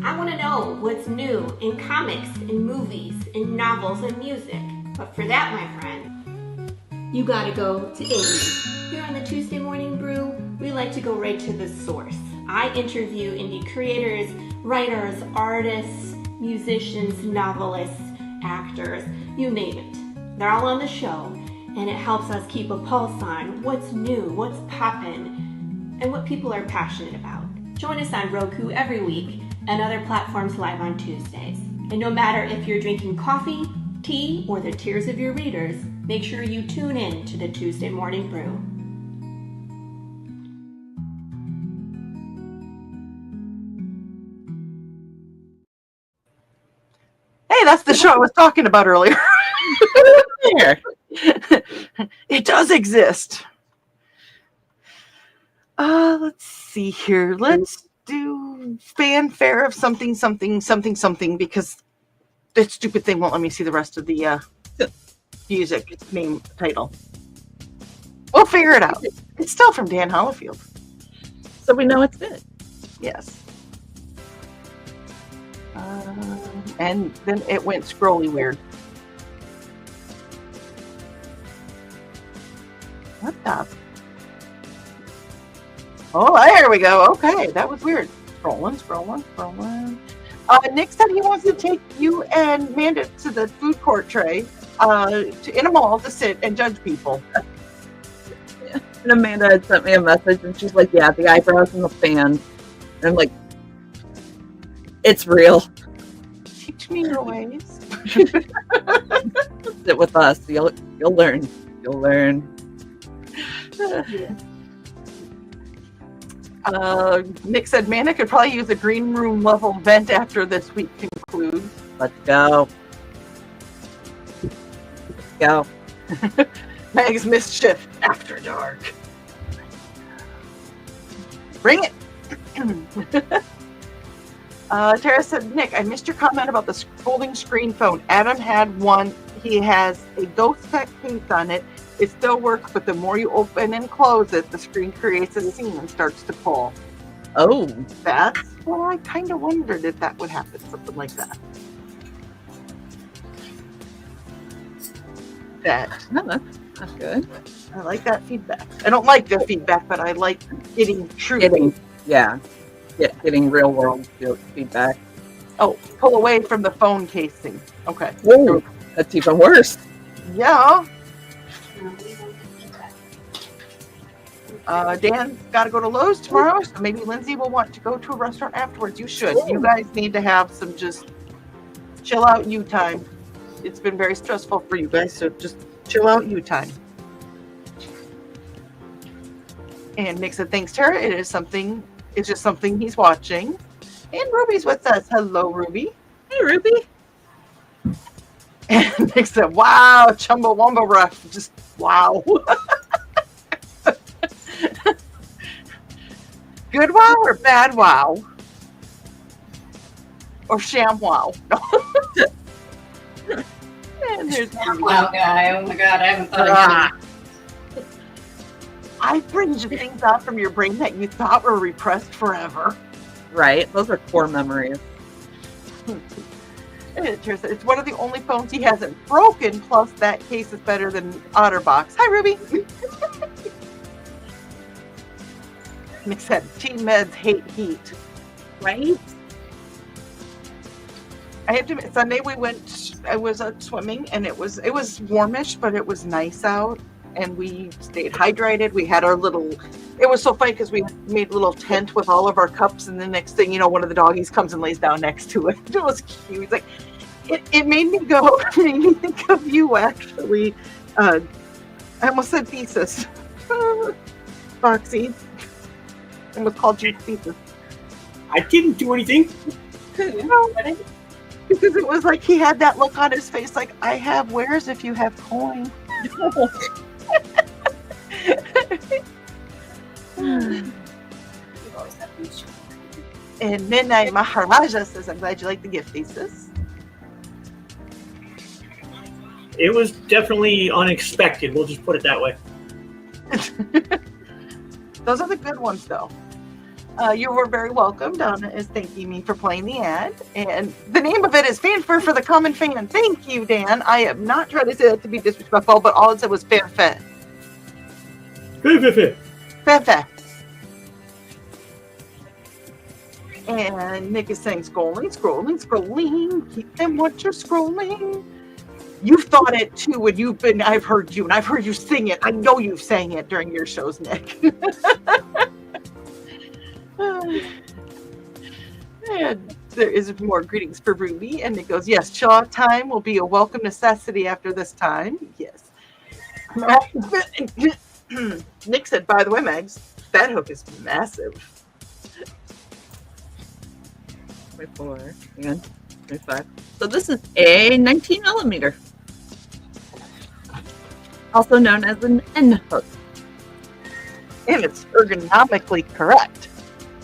I want to know what's new in comics, in movies, in novels, and music. But for that, my friend, you gotta go to indie. Here on the Tuesday Morning Brew, we like to go right to the source. I interview indie creators, writers, artists, musicians, novelists, actors, you name it. They're all on the show, and it helps us keep a pulse on what's new, what's poppin', and what people are passionate about. Join us on Roku every week and other platforms live on Tuesdays. And no matter if you're drinking coffee, tea, or the tears of your readers, make sure you tune in to the Tuesday Morning Brew. Hey, that's the show I was talking about earlier. It does exist. Let's see here. Let's do fanfare of something because that stupid thing won't let me see the rest of the music name title. We'll figure it out. It's still from Dan Hollifield. So we know it's good. Yes. And then it went scrolly weird. What the? Oh, there we go. Okay, that was weird. Scrolling. Nick said he wants to take you and Amanda to the food court tray in a mall to sit and judge people. And Amanda had sent me a message, and she's like, "Yeah, the eyebrows and the fan." And I'm like, "It's real. Teach me your ways." Sit with us. You'll learn. You'll learn." Nick said Amanda could probably use a green room level vent after this week concludes. Let's go. Go. Meg's Mischief After Dark. Bring it. Tara said, Nick, I missed your comment about the folding screen phone. Adam had one. He has a ghost tech case on it. It still works, but the more you open and close it, the screen creates a scene and starts to pull. Oh, That's what I kind of wondered if that would happen, something like that. no, that's good. I like that feedback. I don't like the feedback, but I like getting true. Getting real world feedback. Oh, pull away from the phone casing. Okay. Whoa, that's even worse. Yeah. Dan's got to go to Lowe's tomorrow, so maybe Lindsay will want to go to a restaurant afterwards. You should. You guys need to have some just chill out you time. It's been very stressful for you guys, so just chill out you time. And Nick said, thanks, Tara. It's just something he's watching. And Ruby's with us. Hello, Ruby. Hey, Ruby. And Nick said, wow, Chumbawamba rough. Just wow. Good wow or bad wow? Or sham wow? And there's Wow guy. Oh my god, I haven't thought of him. I brings things out from your brain that you thought were repressed forever. Right, those are core memories. It's one of the only phones he hasn't broken, plus that case is better than Otterbox. Hi, Ruby. Nick said, Team Meds hate heat. Right? I have to admit, Sunday I was out swimming, and it was warmish, but it was nice out, and we stayed hydrated. We had our it was so funny because we made a little tent with all of our cups, and the next thing you know, one of the doggies comes and lays down next to it. It was cute. It's like, it made me think of you, actually. I almost said thesis. Foxy. It was called you thesis. I didn't do anything. Because it was like he had that look on his face like, I have wares if you have coin. And Midnight Maharaja says, I'm glad you like the gift thesis. It was definitely unexpected. We'll just put it that way. Those are the good ones, though. You were very welcome. Donna is thanking me for playing the ad. And the name of it is Fanfare for the Common Fan. Thank you, Dan. I am not trying to say that to be disrespectful, but all it said was fanfare. Fanfare. And Nick is saying scrolling. Keep them what you're scrolling. You've thought it too when I've heard you, and I've heard you sing it. I know you've sang it during your shows, Nick. And there is more greetings for Ruby, and it goes, yes, chill out time will be a welcome necessity after this time. Yes. Nick said, by the way, Megs, that hook is massive. 24 and 25. So this is a 19 millimeter, also known as an N hook. And it's ergonomically correct.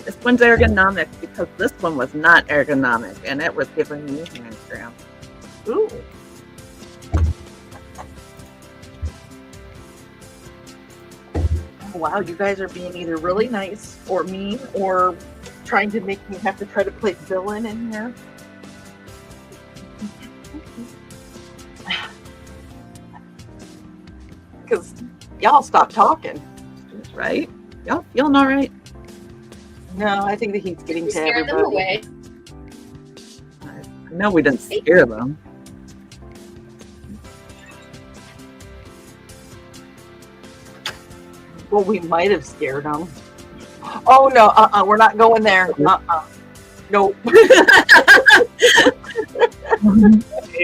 This one's ergonomic because this one was not ergonomic, and it was giving me hand cramp. Ooh. Wow, you guys are being either really nice or mean or trying to make me have to try to play villain in here. Because y'all stop talking. Right? Y'all feeling all right? No, I think the heat's getting We to scared them everybody. away. I know we didn't scare them. Well, we might have scared them. Oh no, we're not going there. Nope.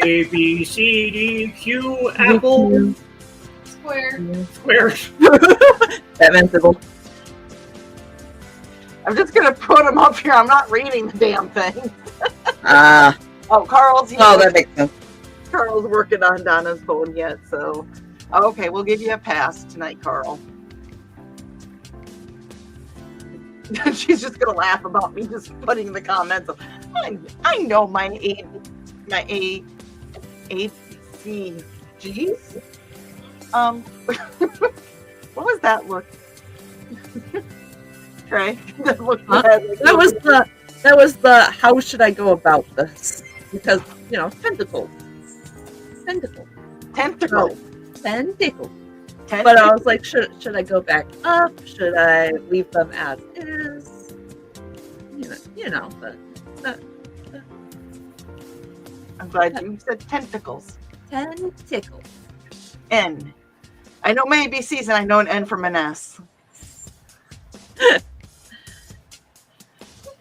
A, B, C, D, Q, Apple, Square. squares. Batman Sybil. I'm just gonna put them up here. I'm not reading the damn thing. Ah, Oh, Carl's here. oh, that makes sense. Carl's working on Donna's phone yet, so okay, we'll give you a pass tonight, Carl. She's just gonna laugh about me just putting the comments of, I know my A B C G's. What was that look? Trey, that looked Huh? bad, like That was the how should I go about this? Because tentacles. tentacle. Tentacles. But I was like, should I go back up? Should I leave them as is? But I'm glad you said tentacles. tentacles. N. I know my ABCs and I know an N from an S.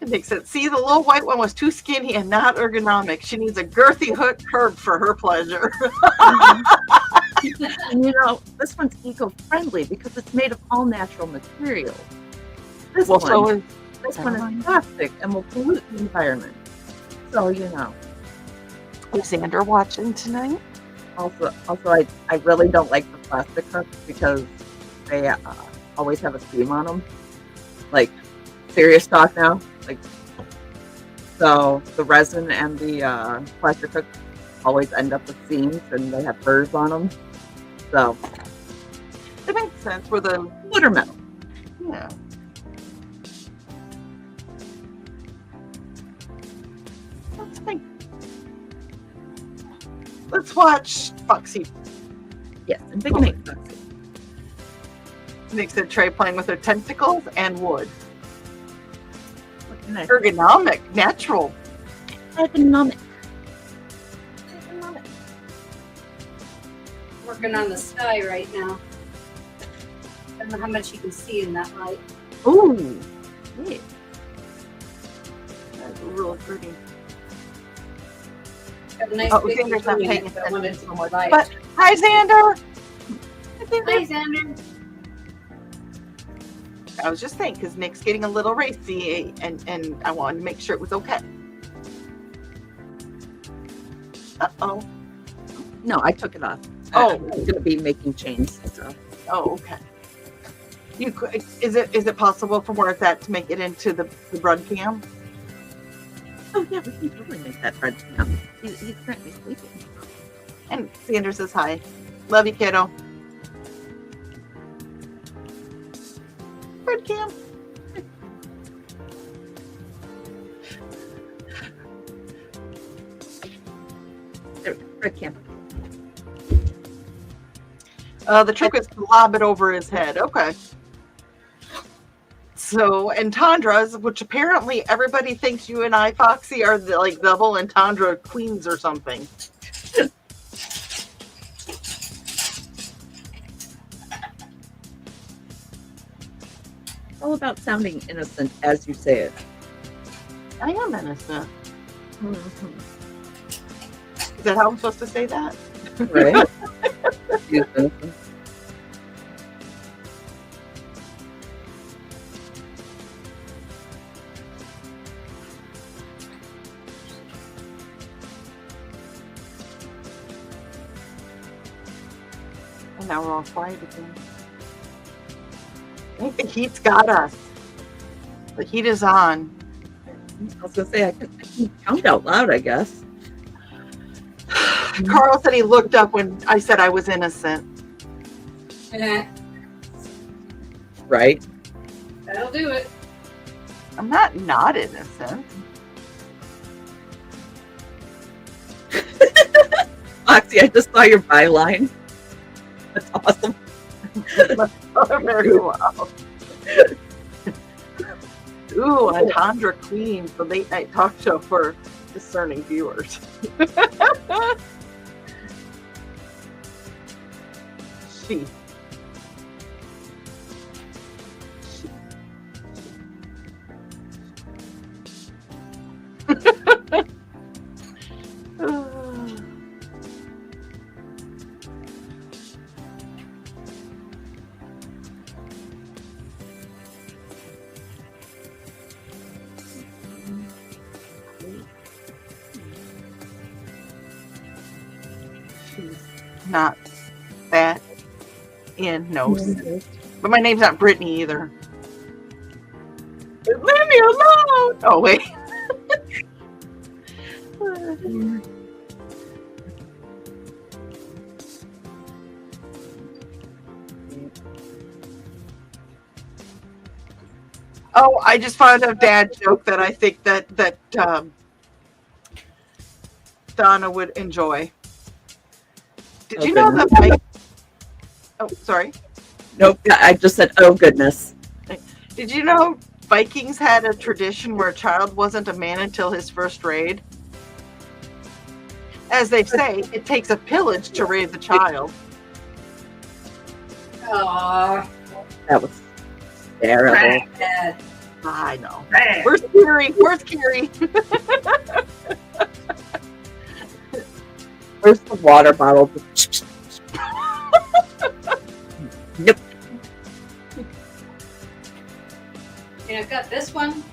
It makes sense. See, the little white one was too skinny and not ergonomic. She needs a girthy hook curb for her pleasure. And this one's eco-friendly because it's made of all natural materials. This Well, one, so is this one is plastic and will pollute the environment. So Xander watching tonight? Also, I really don't like the plastic hooks because they always have a seam on them. Like, serious talk now. Like, so the resin and the plastic hooks always end up with seams, and they have burrs on them. So It makes sense for the wood or metal. yeah. Let's think. Let's watch Foxy. Yes, and big make sense. Nick said Trey playing with her tentacles and wood. What can I say? Ergonomic, natural. Economic. Working on the sky right now. I don't know how much you can see in that light. Ooh. Yeah. That's real pretty. Got a nice Oh, big Xander's not moon paying if I wanted attention some so much. light. But hi, Xander. Hi, Xander. I was just saying because Nick's getting a little racy, and I wanted to make sure it was okay. Uh-oh. No, I took it off. Oh. I'm going to be making chains. So. Oh, okay. You could, is it possible from where it's at to make it into the bread cam? Oh yeah, we can totally make that bread cam. He's currently sleeping. And Xander says hi. Love you, kiddo. Bread cam. There we go. Bread cam. The trick is to lob it over his head. Okay. So, and Tandra's, which apparently everybody thinks you and I, Foxy, are like double entendre queens or something. It's all about sounding innocent as you say it. I am innocent. Mm-hmm. Is that how I'm supposed to say that? Right? He's innocent. And now we're all quiet again. I think the heat's got us. The heat is on. I was going to say, I can count out loud, I guess. Carl said he looked up when I said I was innocent. Right? That'll do it. I'm not innocent. Foxy, I just saw your byline. That's awesome. Oh, very well. Ooh, Antandra Queen, the late night talk show for discerning viewers. She. She's not that innocent. But my name's not Brittany either. Leave me alone! Oh, wait. Oh, I just found a dad joke that I think that Donna would enjoy. Did you know that? Oh, sorry. Nope, I just said, oh goodness. Did you know Vikings had a tradition where a child wasn't a man until his first raid? As they say, it takes a pillage to raise a child. Aww. That was terrible. Bad. I know. Where's Carrie? Where's Carrie? Where's the water bottle? Yep. And I've got this one.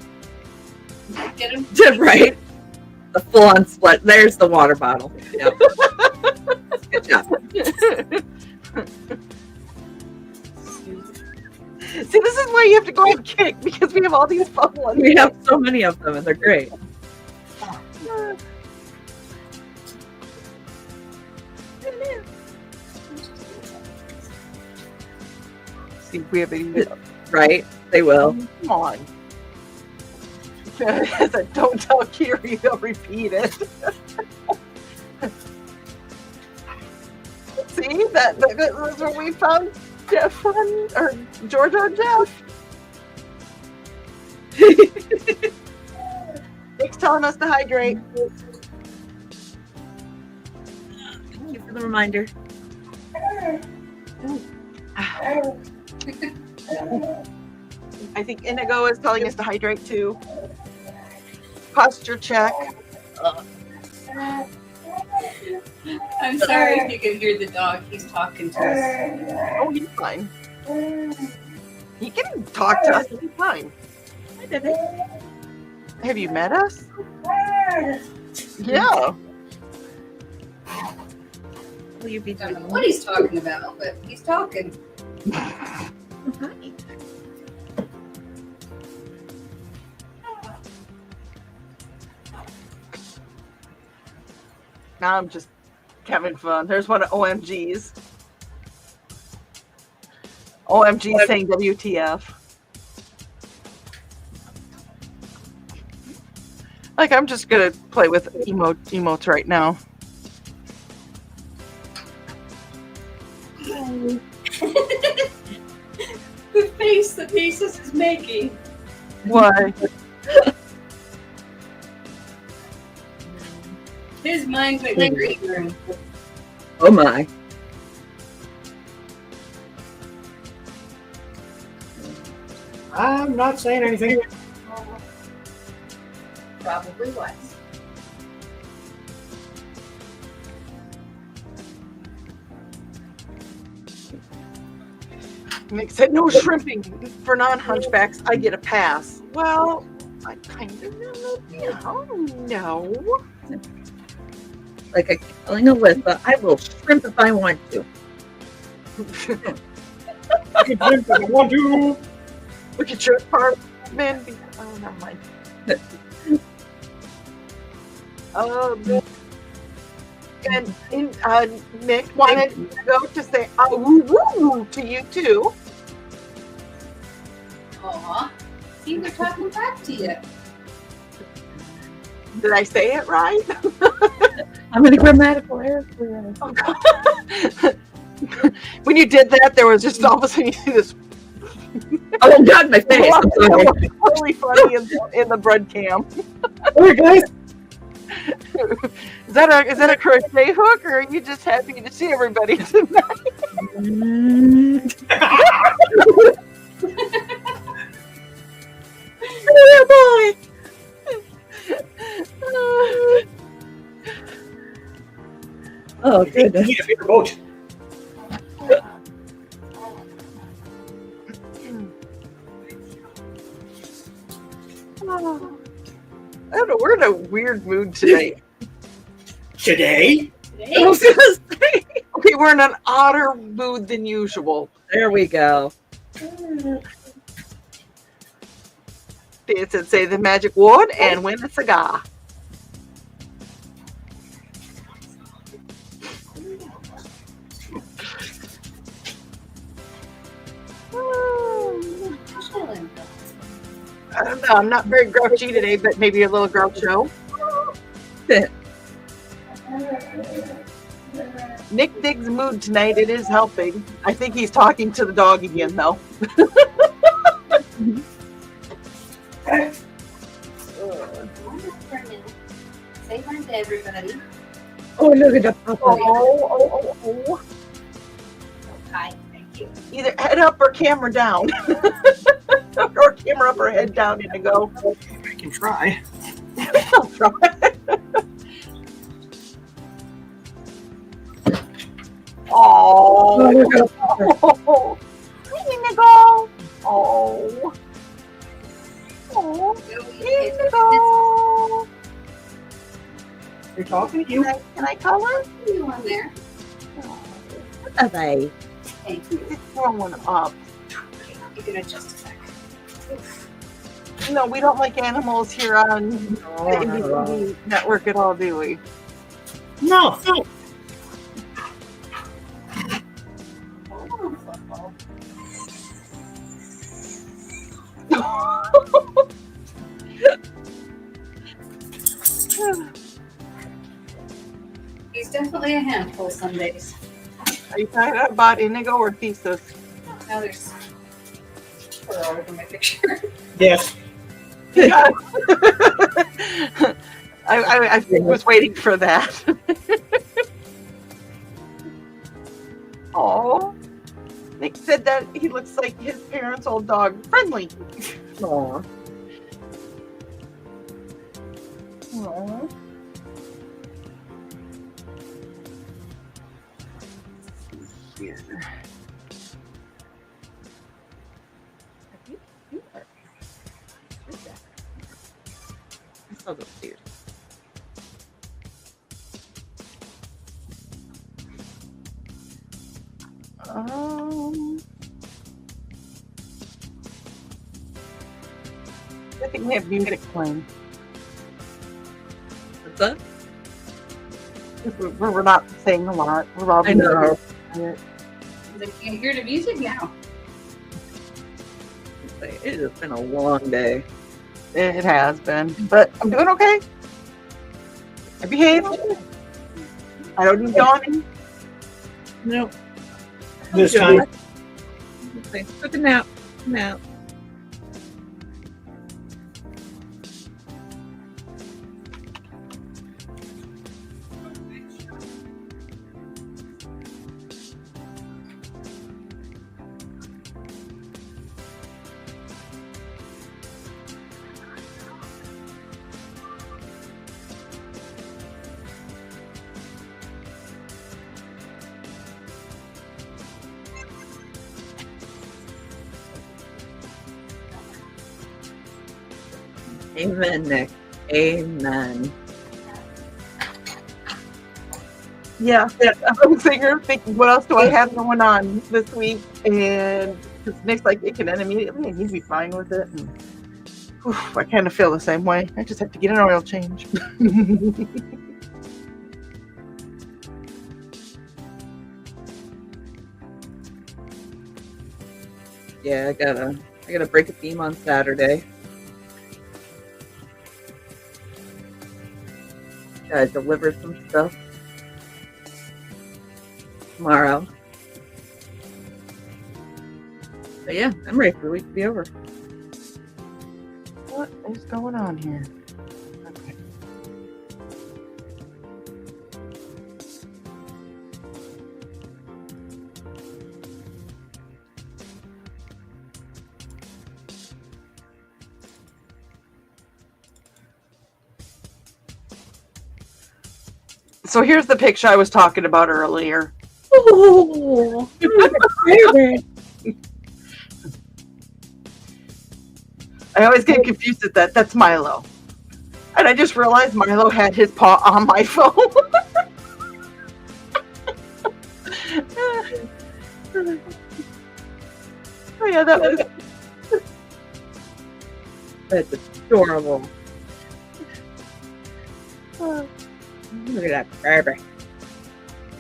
Get him. Right. The full-on split. There's the water bottle. Yep. Good job. See, this is why you have to go and kick, because we have all these fun ones. We have so many of them, and they're great. See if we have any. Right? They will. Come on. Don't tell Kiri, they'll repeat it. See, that was where we found Jeff or George on Jeff. Nick's telling us to hydrate. Thank you for the reminder. I think Indigo is telling us to hydrate too. Posture check. I'm sorry if you can hear the dog. He's talking to us. Oh, he's fine. He can talk to us anytime. Hi, Debbie. Have you met us? Yeah. Will you be I don't know doing? what he's talking about, but he's talking. Hi. Now I'm just having fun. There's one of OMG's. OMG saying WTF. Like, I'm just gonna play with emotes right now. The face that Jesus is making. Why? His mind's like the green room. Oh my. I'm not saying anything. Probably was. Nick said, no shrimping for non-hunchbacks. I get a pass. Well, I kind of know. Like I keep telling Alyssa, I will shrimp if I want to. I can drink if I want to. Look at your apartment. Oh, never mind. And Nick wanted to go to say woo woo to you too. See, they're talking back to you. Did I say it right? How many grammatical errors were there? Oh, God. When you did that, there was just all of a sudden you see this Oh God, my face. I'm sorry. really funny in the bread cam. Oh, guys. Is that a crochet hook, or are you just happy to see everybody tonight? Oh boy. Oh goodness. Need a bigger boat. I don't know. We're in a weird mood today. Today? I was gonna say. Okay, we're in an odder mood than usual. There we go. Dance and say the magic word and win a cigar. I don't know. I'm not very grouchy today, but maybe a little groucho. Nick Dig's mood tonight. It is helping. I think he's talking to the dog again, though. Say hi to everybody. Oh, look at the papa. Oh. Hi, thank you. Either head up or camera down. Or camera up or head down, Indigo. I can try. Oh, look at the papa. Oh, Indigo. Oh. Oh, Indigo. They're talking to you. Can I color? You on there? Are they? Thank you. Just throw one up. You can adjust it back. No, we don't like animals here on the IndieCD's network at all, do we? No. He's definitely a handful some days. Are you talking about Indigo or Thesis? Now there's put all over my picture. Yes. Yeah. I was waiting for that. Oh, Nick said that he looks like his parents' old dog, Friendly. Aw. Aww. Here. You are. Where's that? I saw those stairs. I think we have music playing. What's that? We're not saying a lot. We're all I know. quiet. I can't hear the music now. It has been a long day. It has been, but I'm doing okay. I behaved. I don't need yawning. No. This time. Took a nap. Nap. Amen, Nick. Amen. Yeah, I was thinking, what else do I have going on this week? And because Nick's like, it can end immediately, and he'd be fine with it. And, whew, I kind of feel the same way. I just have to get an oil change. Yeah, I gotta break a beam on Saturday. Gotta deliver some stuff tomorrow. But yeah, I'm ready for the week to be over. What is going on here? Okay. So here's the picture I was talking about earlier. Oh, I always get confused with that. That's Milo. And I just realized Milo had his paw on my phone. Oh yeah, that was that's adorable. Look at that baby.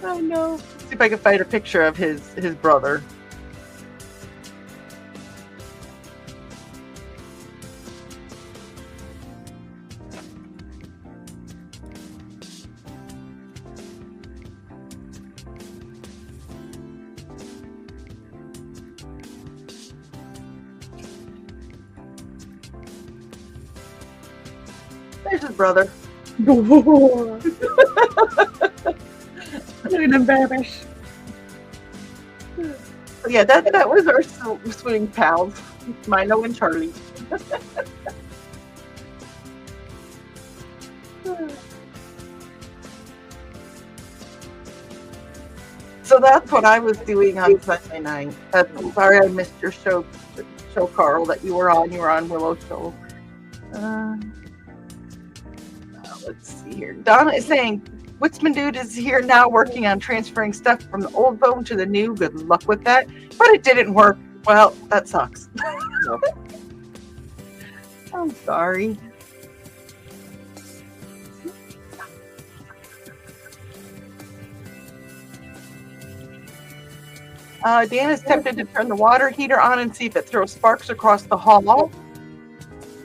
I know. See if I can find a picture of his brother. There's his brother. Look at them babies. But yeah, that was our swimming pals, Milo and Charlie. So that's what I was doing on Sunday night. I'm sorry I missed your show, Carl, that you were on. You were on Willow's show. Let's see here. Donna is saying, Witzman Dude is here now working on transferring stuff from the old phone to the new. Good luck with that. But it didn't work. Well, that sucks. No. I'm sorry. Dan is tempted to turn the water heater on and see if it throws sparks across the hall.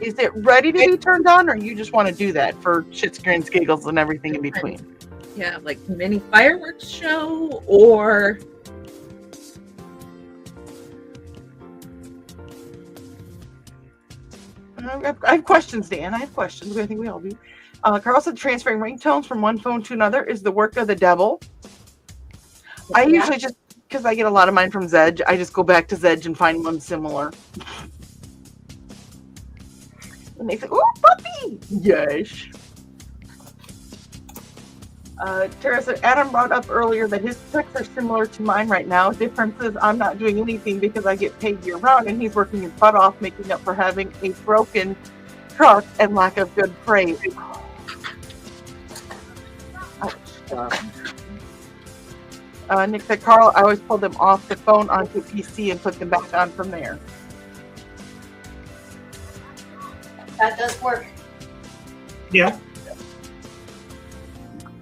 Is it ready to be turned on, or you just want to do that for shits, grins, giggles, and everything in between? Yeah, like mini fireworks show or I have questions, Dan. I have questions. I think we all do. Carl said transferring ringtones from one phone to another is the work of the devil. I usually just, because I get a lot of mine from Zedge, I just go back to Zedge and find one similar. And they say, "Oh, puppy!" Yes. Tara said, Adam brought up earlier that his checks are similar to mine right now. Difference is I'm not doing anything because I get paid year round, and he's working his butt off, making up for having a broken truck and lack of good freight. Nick said, Carl, I always pull them off the phone onto PC and put them back on from there. That does work. Yeah.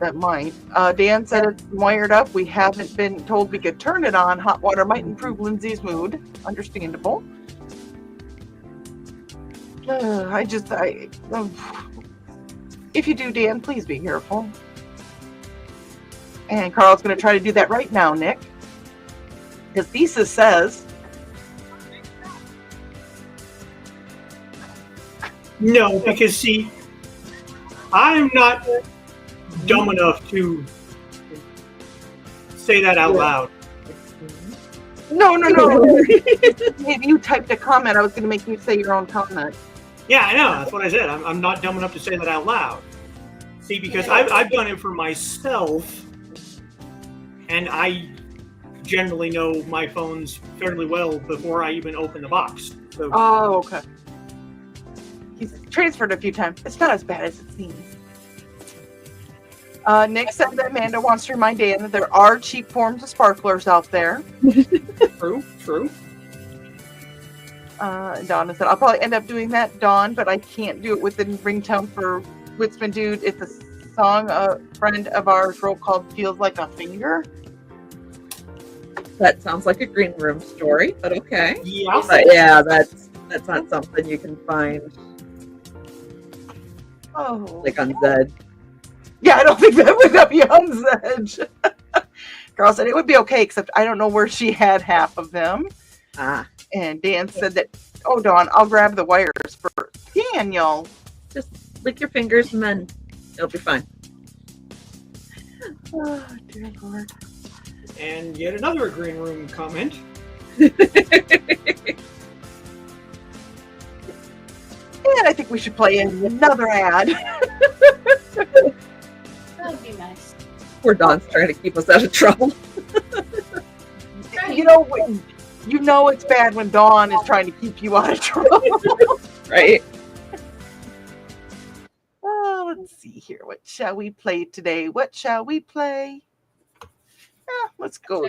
That might. Dan said it's wired up. We haven't been told we could turn it on. Hot water might improve Lindsay's mood. Understandable. If you do, Dan, please be careful. And Carl's going to try to do that right now, Nick. Because Thesis says... No, because see, I'm not dumb enough to say that out loud. No. Maybe you typed a comment. I was going to make you say your own comment. Yeah, I know. That's what I said. I'm not dumb enough to say that out loud. See, because I've done it for myself, and I generally know my phones fairly well before I even open the box. So, Oh, okay. He's transferred a few times. It's not as bad as it seems. Nick said that Amanda wants to remind Dan that there are cheap forms of sparklers out there. true. Donna said, I'll probably end up doing that, Dawn, but I can't do it with the ringtone for Witzman Dude. It's a song a friend of ours wrote called Feels Like a Finger. that sounds like a green room story, but okay. Yeah. But yeah, that's not something you can find Oh. like on Zed. Yeah, I don't think that would be on the edge. Carl said it would be okay, except I don't know where she had half of them. Ah, And Dan said that, oh, Dawn, I'll grab the wires first. Daniel. just lick your fingers and then it'll be fine. Oh, dear Lord. And yet another green room comment. And I think we should play another ad. That would be nice. Poor Dawn's trying to keep us out of trouble. You know it's bad when Dawn is trying to keep you out of trouble. Right? Oh, let's see here. What shall we play today? What shall we play? Let's go.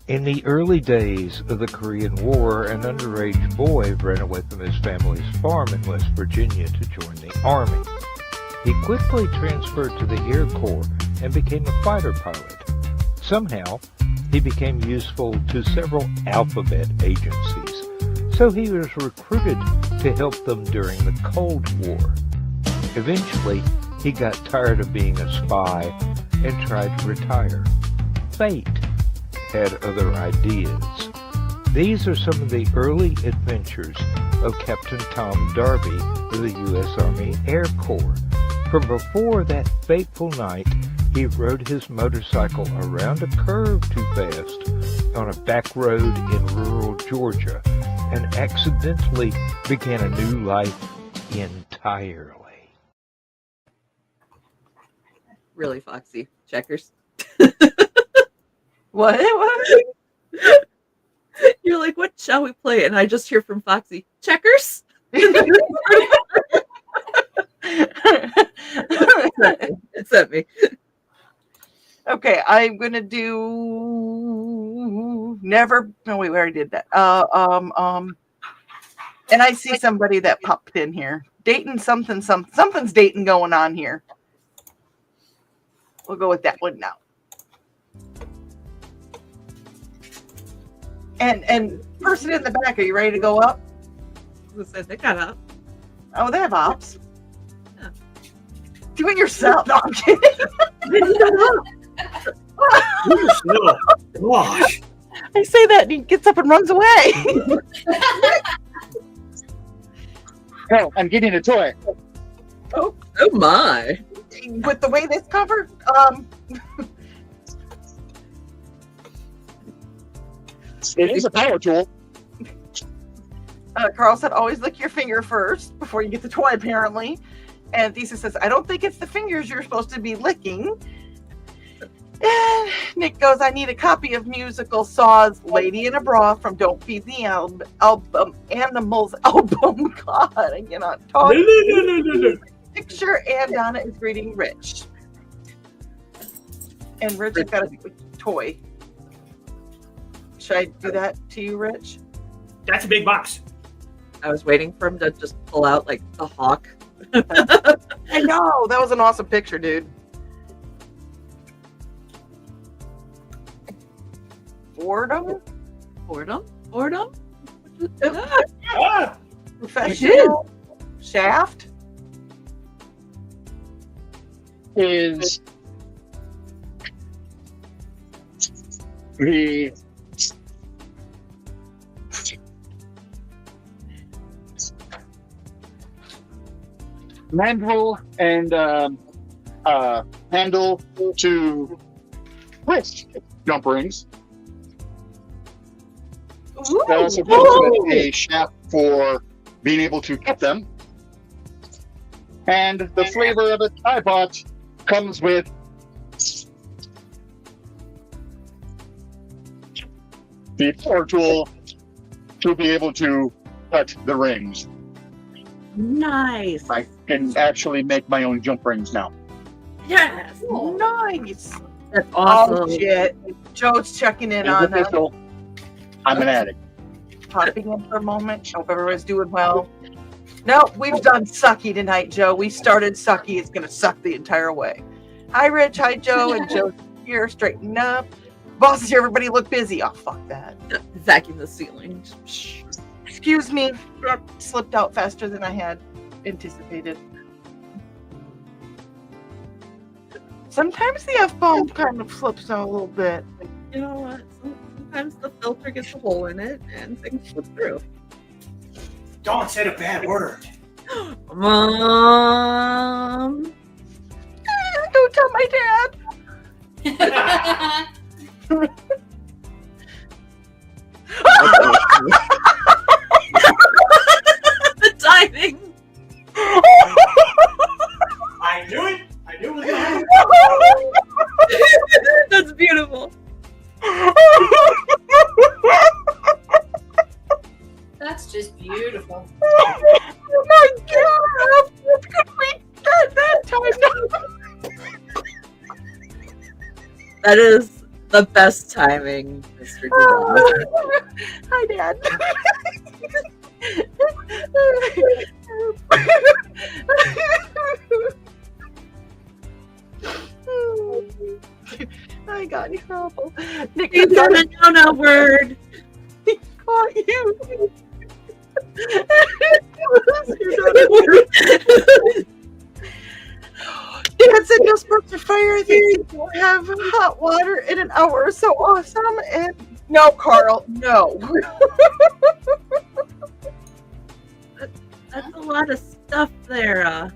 In the early days of the Korean War, an underage boy ran away from his family's farm in West Virginia to join the Army. He quickly transferred to the Air Corps and became a fighter pilot. Somehow, he became useful to several alphabet agencies, so he was recruited to help them during the Cold War. Eventually, he got tired of being a spy and tried to retire. Fate had other ideas. These are some of the early adventures of Captain Tom Darby of the U.S. Army Air Corps. From before that fateful night, he rode his motorcycle around a curve too fast on a back road in rural Georgia and accidentally began a new life entirely. Really, Foxy. Checkers. What? You're like, what shall we play? And I just hear from Foxy, checkers? It's at me. Okay, I'm gonna do never. No, wait, we already did that. And I see somebody that popped in here. Dating something's dating going on here. We'll go with that one now. And person in the back, are you ready to go up? Who said they got up? Oh, they have ops. Yeah. Do it yourself. No, I'm kidding. No. Gosh. I say that and he gets up and runs away. Oh, I'm getting a toy. Oh my. With the way this covered, It is a power tool. Carl said, always lick your finger first before you get the toy, apparently. And Thesis says, I don't think it's the fingers you're supposed to be licking. And Nick goes, I need a copy of musical Saw's Lady in a Bra from Don't Feed the Animals album. God, I cannot talk. No. Picture, and Donna is greeting Rich. And Rich has got a toy. Should I do that to you, Rich? That's a big box. I was waiting for him to just pull out like a hawk. I know. That was an awesome picture, dude. Boredom? Ah! Professional? Shaft? Is the mandrel and handle to twist jump rings. That also comes with a shaft for being able to cut them. And the flavor of it I bought comes with the power tool to be able to cut the rings. Nice. I can actually make my own jump rings now. Yes. Nice. That's awesome. Oh shit. Joe's checking in It's on that. official. I'm an addict. Popping in for a moment. Hope everyone's doing well. No, we've done sucky tonight, Joe. We started sucky. It's gonna suck the entire way. Hi, Rich. Hi, Joe. And Joe's here, straighten up. Boss is here. Everybody look busy. Oh, fuck that. Vacuum the ceiling. Excuse me. That slipped out faster than I had anticipated. Sometimes the F-bomb kind of slips out a little bit. You know what? Sometimes the filter gets a hole in it and things slip through. Dawn said a bad word. Mom. Don't tell my dad. The timing. I knew it. I knew it was going to happen. That's beautiful. That's just beautiful. Oh my god! Could we get that time? That is the best timing, Mr. Dubby. Hi, Dad. I got in trouble. Nick You got a no-no word. caught you. Dad said no sparks of fire. They will have hot water in an hour. So awesome. And no, Carl, no. That's a lot of stuff there,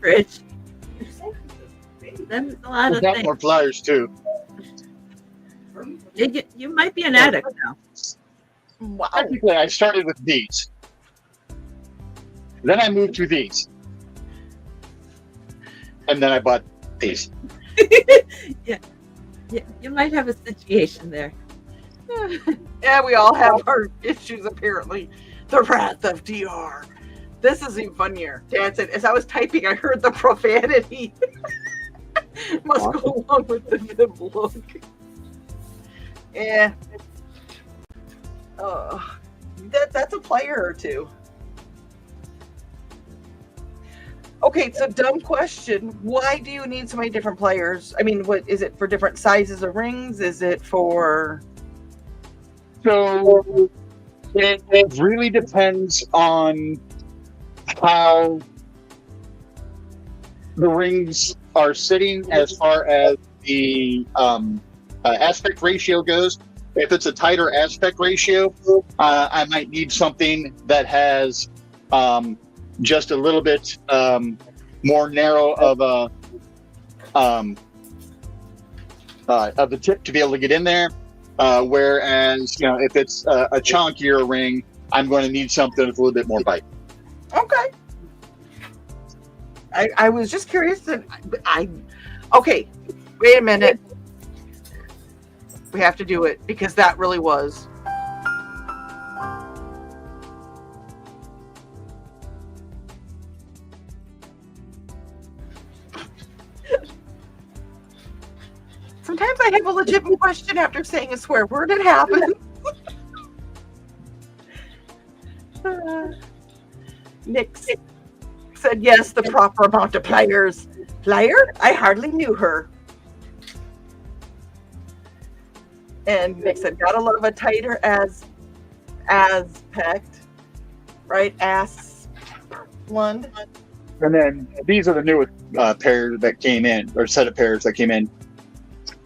Rich. That's a lot I've of got things. more flyers too. You might be an addict now. Wow. Technically, I started with these. Then I moved to these. And then I bought these. Yeah, you might have a situation there. Yeah, we all have our issues, apparently. The wrath of DR. This is even funnier. Dad said, as I was typing, I heard the profanity. Must go along with the Vib look. Yeah. That's a player or two. Okay, so dumb question. Why do you need so many different players? I mean, what is it for different sizes of rings? Is it for... So it really depends on how the rings are sitting as far as the aspect ratio goes. If it's a tighter aspect ratio, I might need something that has just a little bit more narrow of the tip to be able to get in there. Whereas, if it's a chunkier ring, I'm going to need something with a little bit more bite. Okay. I was just curious that okay, wait a minute. We have to do it because that really was. Sometimes I have a legitimate question after saying a swear word. It happens. Nick said yes, the proper amount of players. Player? I hardly knew her. And Nick said, gotta love a tighter aspect, right? Ass one. And then these are the newest pairs that came in, or set of pairs that came in.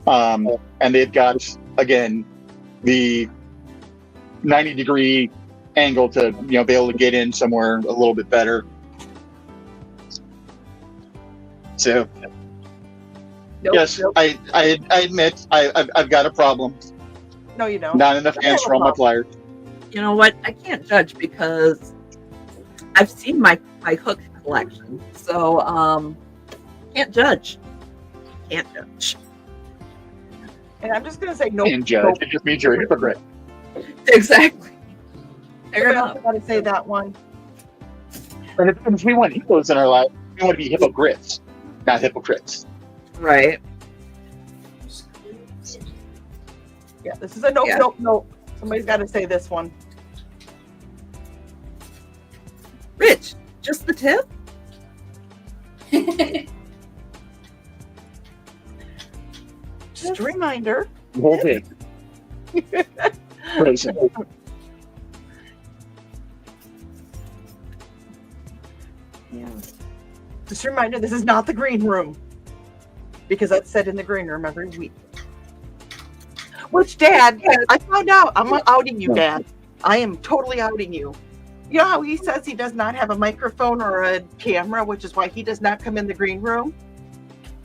And they've got, again, the 90-degree angle to be able to get in somewhere a little bit better. So Nope, yes, nope. I admit I've got a problem. No, you don't. Not enough I have hands a for all my problem. pliers. You know what? I can't judge because I've seen my hook collection, so can't judge. Can't judge. And I'm just gonna say nope. And judge, Nope. it just means you're a hypocrite. Exactly. Fair I enough. gotta say that one. And if we want egos in our life, we want to be hypocrites, not hypocrites. Right. Yeah, this is a nope, Yeah. nope, nope. Somebody's got to say this one. Rich, just the tip? Just a reminder. The whole thing. Crazy. Yeah. Just a reminder, this is not the green room. Because that's said in the green room every week. Which, Dad, I found out. I'm outing you, Dad. I am totally outing you. You know how he says he does not have a microphone or a camera, which is why he does not come in the green room?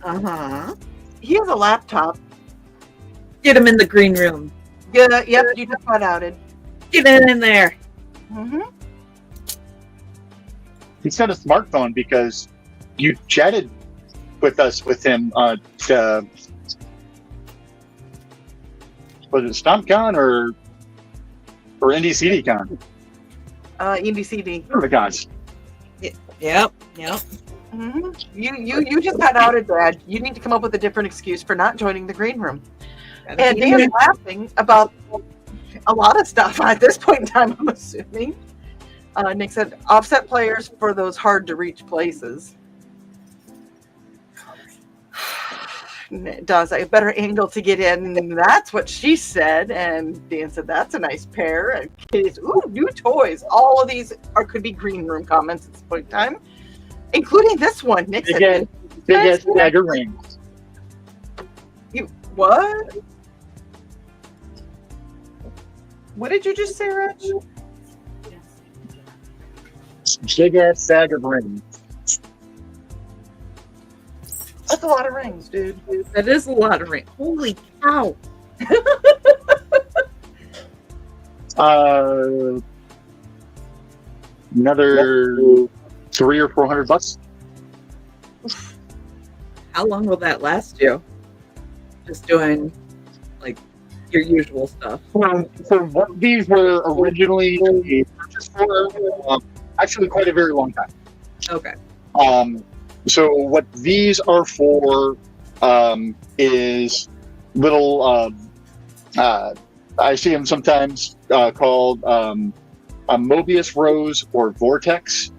Uh-huh. He has a laptop. Get him in the green room. Yeah, yep, you just got outed. Get in there. Mm-hmm. He's got a smartphone because you chatted with him was it StompCon or IndieCD's? IndieCD. One of the guys. Yep. Mm-hmm. You just got outed, Dad. You need to come up with a different excuse for not joining the green room. And Dan's laughing about a lot of stuff at this point in time, I'm assuming. Nick said, offset players for those hard to reach places. Does a better angle to get in. That's what she said. And Dan said, that's a nice pair. And Katie's, ooh, new toys. All of these could be green room comments at this point in time, including this one. Nick said, Big ass dagger rings. You what? What did you just say, Rich? Big ass bag of rings. That's a lot of rings, dude. That is a lot of rain. Holy cow. Another $300 or $400. How long will that last you? Just doing like your usual stuff. So what these were originally purchased for, actually quite a very long time. Okay. So what these are for is little, I see them sometimes called a Mobius rose or vortex.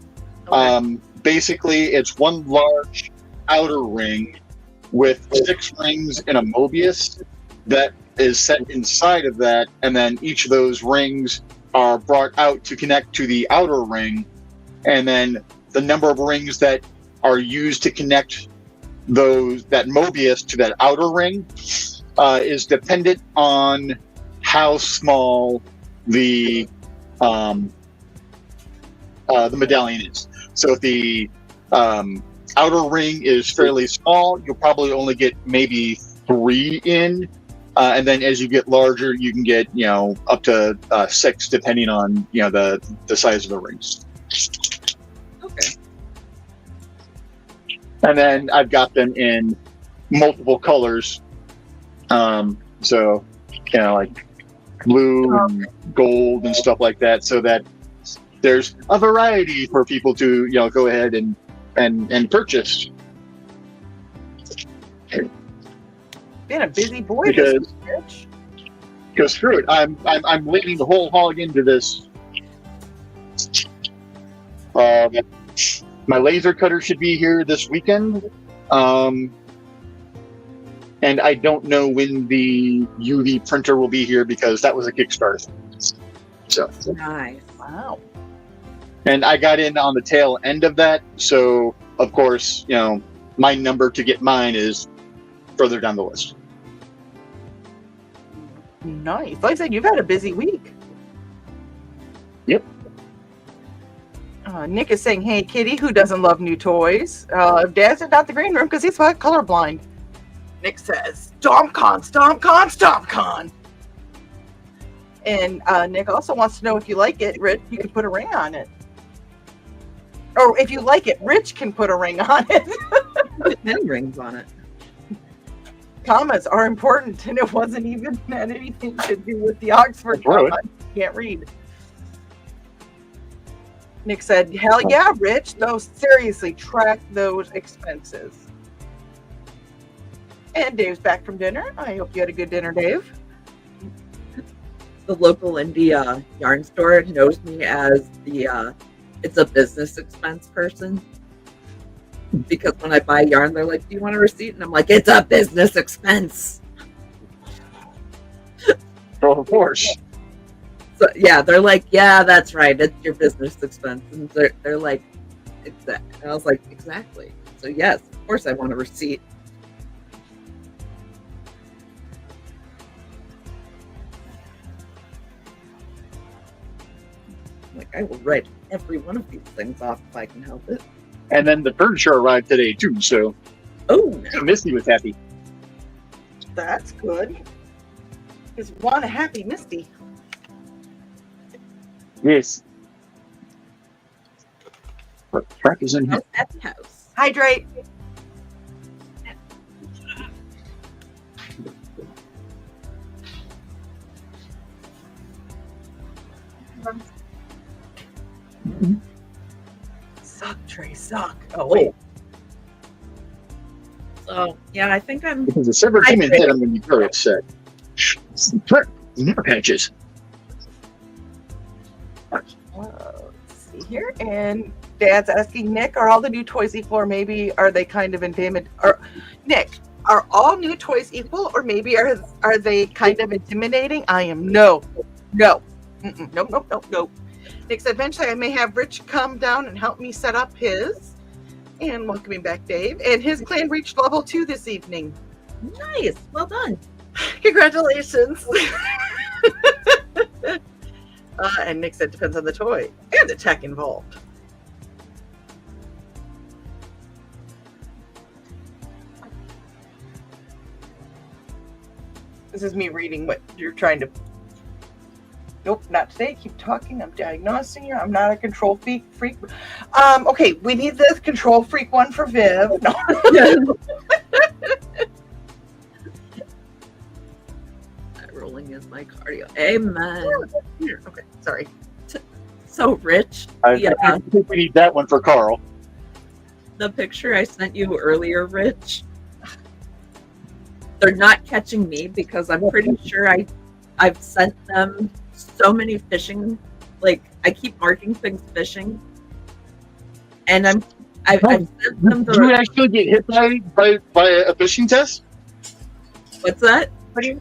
Okay. Basically, it's one large outer ring with 6 rings in a Mobius that is set inside of that, and then each of those rings are brought out to connect to the outer ring, and then the number of rings that are used to connect that Mobius to that outer ring is dependent on how small the medallion is. So if the outer ring is fairly small, you'll probably only get maybe 3 in, and then as you get larger, you can get up to 6, depending on the size of the rings. Okay. And then I've got them in multiple colors, so like blue, and gold, and stuff like that, so that there's a variety for people to go ahead and purchase. Being a busy boy, this Because screw it, I'm leaning the whole hog into this. My laser cutter should be here this weekend, and I don't know when the UV printer will be here because that was a Kickstarter. So Nice. Wow. and I got in on the tail end of that, so of course my number to get mine is further down the list. Nice. Like I said, you've had a busy week. Yep. Nick is saying, "Hey, Kitty, who doesn't love new toys?" Dad's not the green room because he's colorblind. Nick says, "StompCon, StompCon, StompCon." And Nick also wants to know if you like it, Rich, you can put a ring on it. Or if you like it, Rich can put a ring on it. Put many rings on it. Commas are important, and it wasn't even had anything to do with the Oxford comma. Can't read. Nick said, "Hell yeah, Rich. Though seriously, track those expenses." And Dave's back from dinner. I hope you had a good dinner, Dave. The local indie yarn store knows me as the it's a business expense person. Because when I buy yarn, they're like, "Do you want a receipt?" And I'm like, "It's a business expense." Oh, of course. So yeah, they're like, "Yeah, that's right. It's your business expense." And they're like, "Exactly." And I was like, "Exactly." So yes, of course I want a receipt. Like, I will write every one of these things off if I can help it. And then the furniture arrived today too, so Oh, Misty was happy. That's good. Is one a happy Misty? Yes. What crap is in here? at the house. Hydrate. Suck, Trey, suck. Oh, wait. So yeah, I think I'm. Because the separate demon head, I'm going to be very upset. Never patches. Let's see here. And Dad's asking Nick, are all the new toys equal, or maybe are they kind of intimidating? Or Nick, are all new toys equal, or maybe are they kind of intimidating? I am no. Nope. Nick said, eventually I may have Rich come down and help me set up his. And welcoming back Dave. And his clan reached level 2 this evening. Nice. Well done. Congratulations. And Nick said, depends on the toy and the tech involved. This is me reading what you're trying to. Nope, not today. Keep talking. I'm diagnosing you. I'm not a control freak. Okay, we need the control freak one for Viv. No. Rolling is my cardio. Amen. Okay, sorry. So Rich, I think we need that one for Carl. the picture I sent you earlier, Rich, they're not catching me because I'm pretty sure I've sent them so many fishing, like I keep marking things fishing, and I've sent them Did you actually get hit by a fishing test? What's that? What do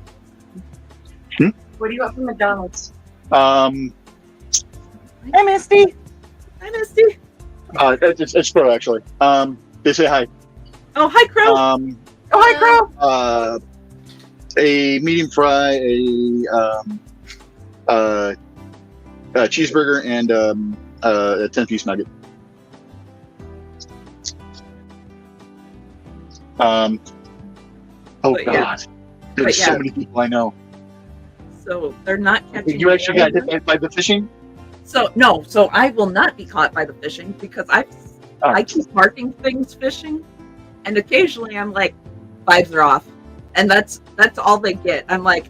you want from McDonald's? Hi, Misty. Hi, Misty. It's Crow actually. They say hi. Oh, hi, Crow. Oh, hi, Crow. A medium fry, a cheeseburger, and a 10-piece nugget. Oh But God, yeah. there's But so yeah. many people I know. So they're not catching You me. actually got hit by the fishing? So no, so I will not be caught by the fishing because I keep marking things fishing, and occasionally I'm like, vibes are off, and that's all they get. I'm like,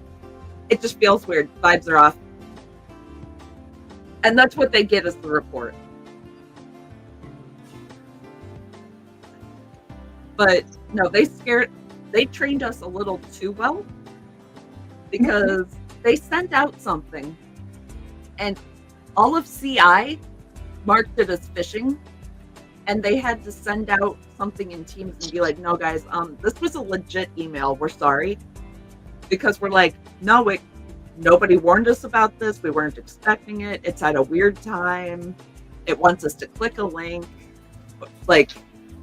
it just feels weird. Vibes are off, and that's what they get as the report. But no, they trained us a little too well because they sent out something, and all of CI marked it as phishing, and they had to send out something in Teams and be like, no guys, this was a legit email, we're sorry. Because we're like, no, nobody warned us about this, we weren't expecting it, it's at a weird time, it wants us to click a link, like,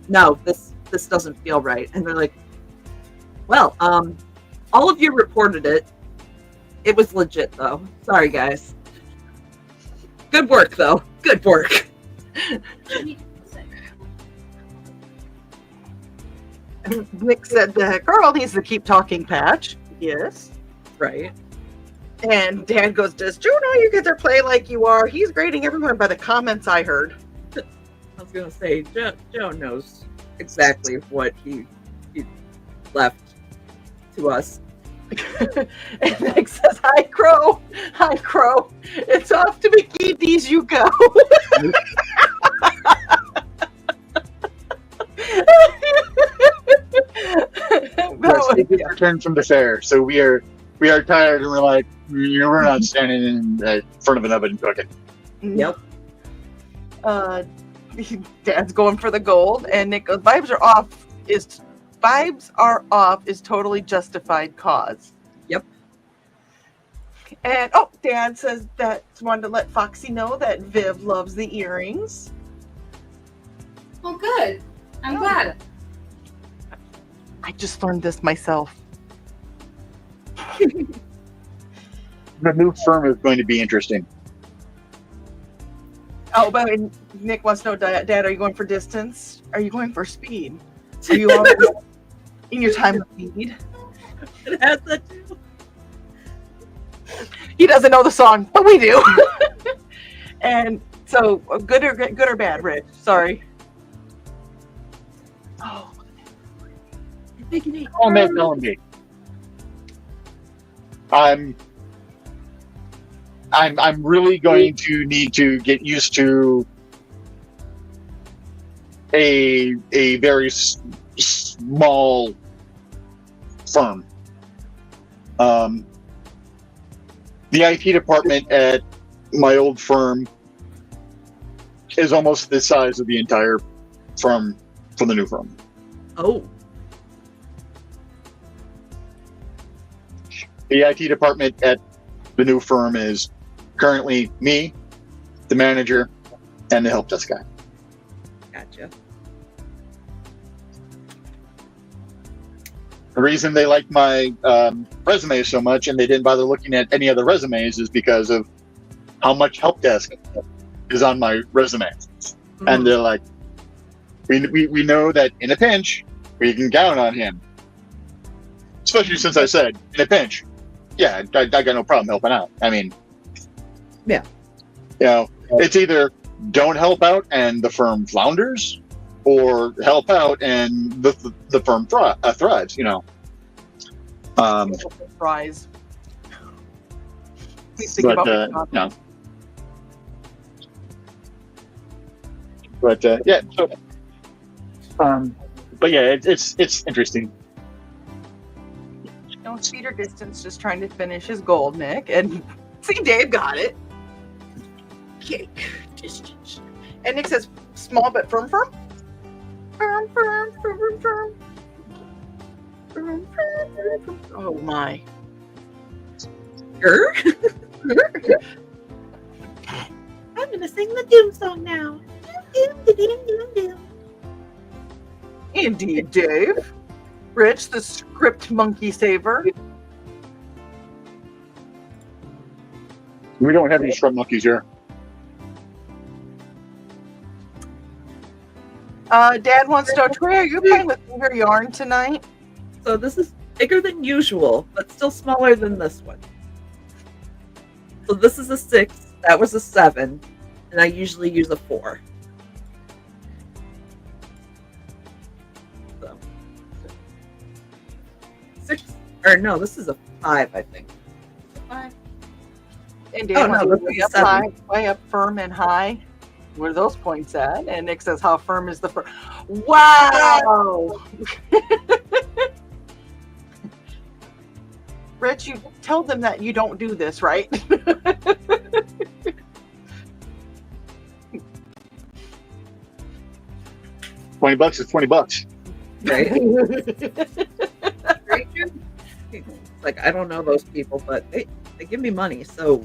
no, this doesn't feel right. And they're like, well, all of you reported it, it was legit though, sorry guys. Good work, though. Good work. Nick said the girl needs to keep talking, Patch. Yes. Right. And Dad goes, does Joe know you get to play like you are? He's grading everyone by the comments I heard. I was gonna say Joe knows exactly what he left to us. And Nick says, hi Crow. It's off to IndieCD's you go. Yes, we returned from the fair, so we are tired, and we're like, we're not standing in front of an oven cooking. Yep. Dad's going for the gold, and Nick goes, vibes are off is totally justified cause. Yep. And Dad says that wanted to let Foxy know that Viv loves the earrings. Well, good. I'm glad. I just learned this myself. The new firm is going to be interesting. Oh, but Nick wants to know, Dad, are you going for distance? Are you going for speed? Are you already in your time of need? It has that too. He doesn't know the song, but we do. And so, good or bad, Rich? Sorry. Oh, Oh, man, telling me. I'm really going to need to get used to a very small firm. The IT department at my old firm is almost the size of the entire firm from the new firm. Oh. The IT department at the new firm is currently me, the manager, and the help desk guy. Gotcha. The reason they liked my resume so much and they didn't bother looking at any other resumes is because of how much help desk is on my resume. Mm-hmm. And they're like, we know that in a pinch, we can count on him. Especially since I said, in a pinch, yeah, I got no problem helping out. I mean, yeah. You know, it's either don't help out and the firm flounders, or help out and the firm thrives, you know. Fries. Please think about no. But yeah, so, but yeah, it's interesting. No speed or distance, just trying to finish his gold, Nick. And see, Dave got it. Okay, distance. And Nick says, small but firm. Firm. Oh my. I'm gonna sing the Doom song now. Indeed, Dave. Rich, the script monkey saver. We don't have any scrub monkeys here. Dad wants to know, Trey, are you playing with finger yarn tonight? So this is bigger than usual, but still smaller than this one. So this is a 6, that was a 7, and I usually use a 4. So 6, or no, this is a 5, I think. 5. And Dave Oh, wants no, to this is way up 7. high, way up firm and high. Where are those points at? And Nick says, how firm is the firm? Wow! Rich, you tell them that you don't do this, right? $20 is $20. Right? Right? It's like, I don't know those people, but they give me money, so.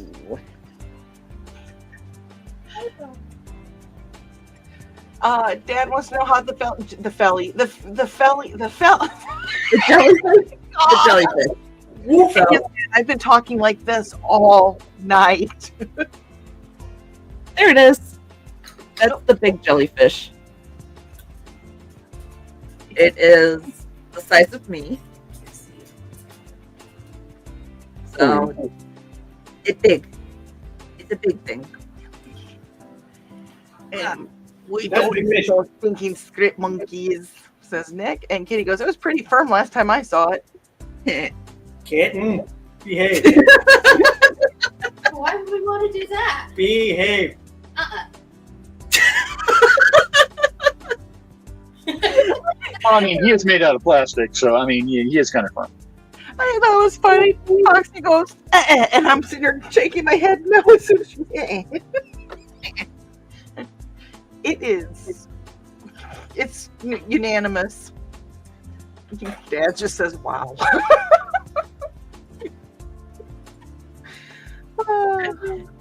Dad wants to know how the jellyfish. The jellyfish. So, I've been talking like this all night. there it is. That's the big jellyfish. It is the size of me. So it's big. It's a big thing. And we That's a don't big need fish. those thinking script monkeys, says Nick. And Kitty goes, it was pretty firm last time I saw it. Kitten, behave. Why would we want to do that? Behave. I mean, he is made out of plastic, so I mean, he is kind of firm. I thought it was funny. Foxy goes, and I'm sitting here shaking my head. No, it is. It's unanimous. Dad just says, wow.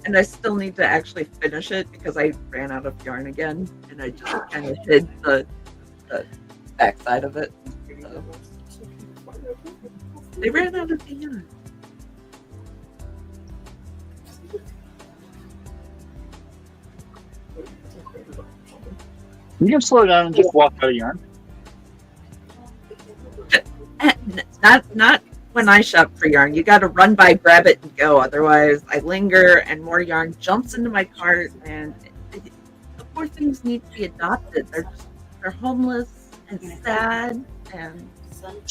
And I still need to actually finish it because I ran out of yarn again, and I just kind of hid the backside of it. So. They ran out of the yarn. You can slow down and just walk out of yarn. Not when I shop for yarn. You got to run by, grab it, and go. Otherwise, I linger, and more yarn jumps into my cart, and the poor things need to be adopted. They're homeless and sad, and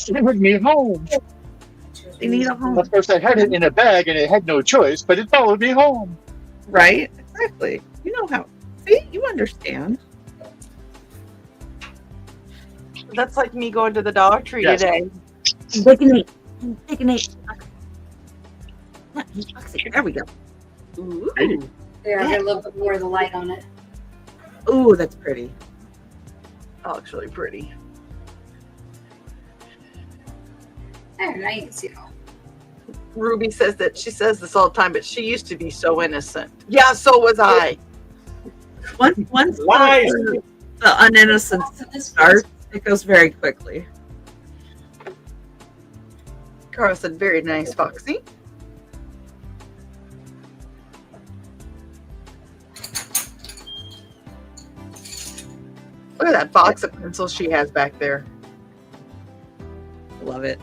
It would need home. they need a home. Of course, I had it in a bag and it had no choice, but it followed me home. Right? Exactly. You know how. See, you understand. That's like me going to the Dollar Tree Yes. today. Take an 8. Take an 8. There we go. Ooh. There, I'll get a little bit more of the light on it. Ooh, that's pretty. Actually pretty. There, now you can see it all. Ruby says that she says this all the time, but she used to be so innocent. Yeah, so was I. Once Lies. the uninnocence starts, it goes very quickly. Carl said, very nice, Foxy. Look at that box of pencils she has back there. Love it.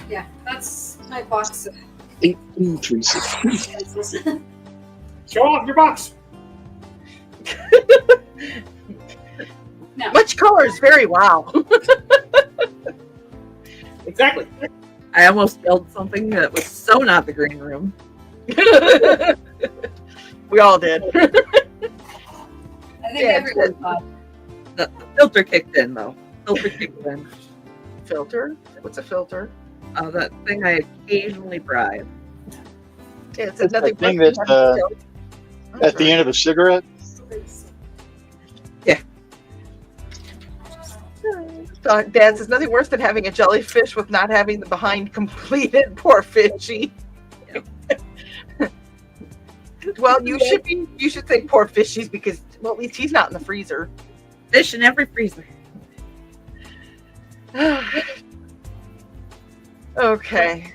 Yeah, that's my box of 18,360. pencils. Show off your box. No. Much colors, very wow. Exactly. I almost built something that was so not the green room. We all did. I think Yeah, everyone thought. The filter kicked in, though. Filter kicked in. Filter? What's a filter? That thing I occasionally bribe. Yeah, it's It's nothing that thing but- that, at the end of a cigarette. Dad says nothing worse than having a jellyfish with not having the behind completed. Poor fishy. Well, you should think poor fishies because well, at least he's not in the freezer. Fish in every freezer. Okay,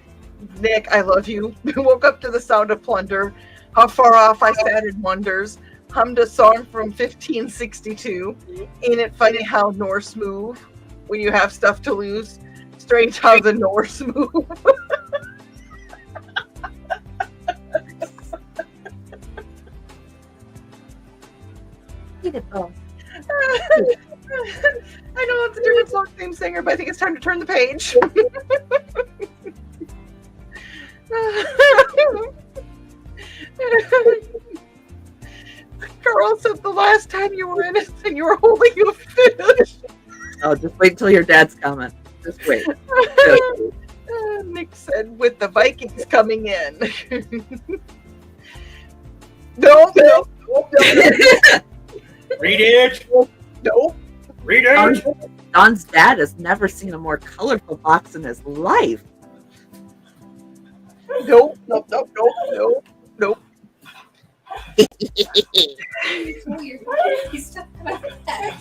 Nick, I love you. Woke up to the sound of plunder. How far off I sat in wonders. Hummed a song from 1562. Ain't it funny how Norse move when you have stuff to lose? Strange how the Norse move. Beautiful. I know it's a different song, same singer, but I think it's time to turn the page. Carl said the last time you were innocent, you were holding a fish. Oh, just wait till your dad's comment. Just wait. Nick said, with the Vikings coming in. No. Read it. Nope. Read it. Don's dad has never seen a more colorful box in his life. Nope. He's stuck in my head.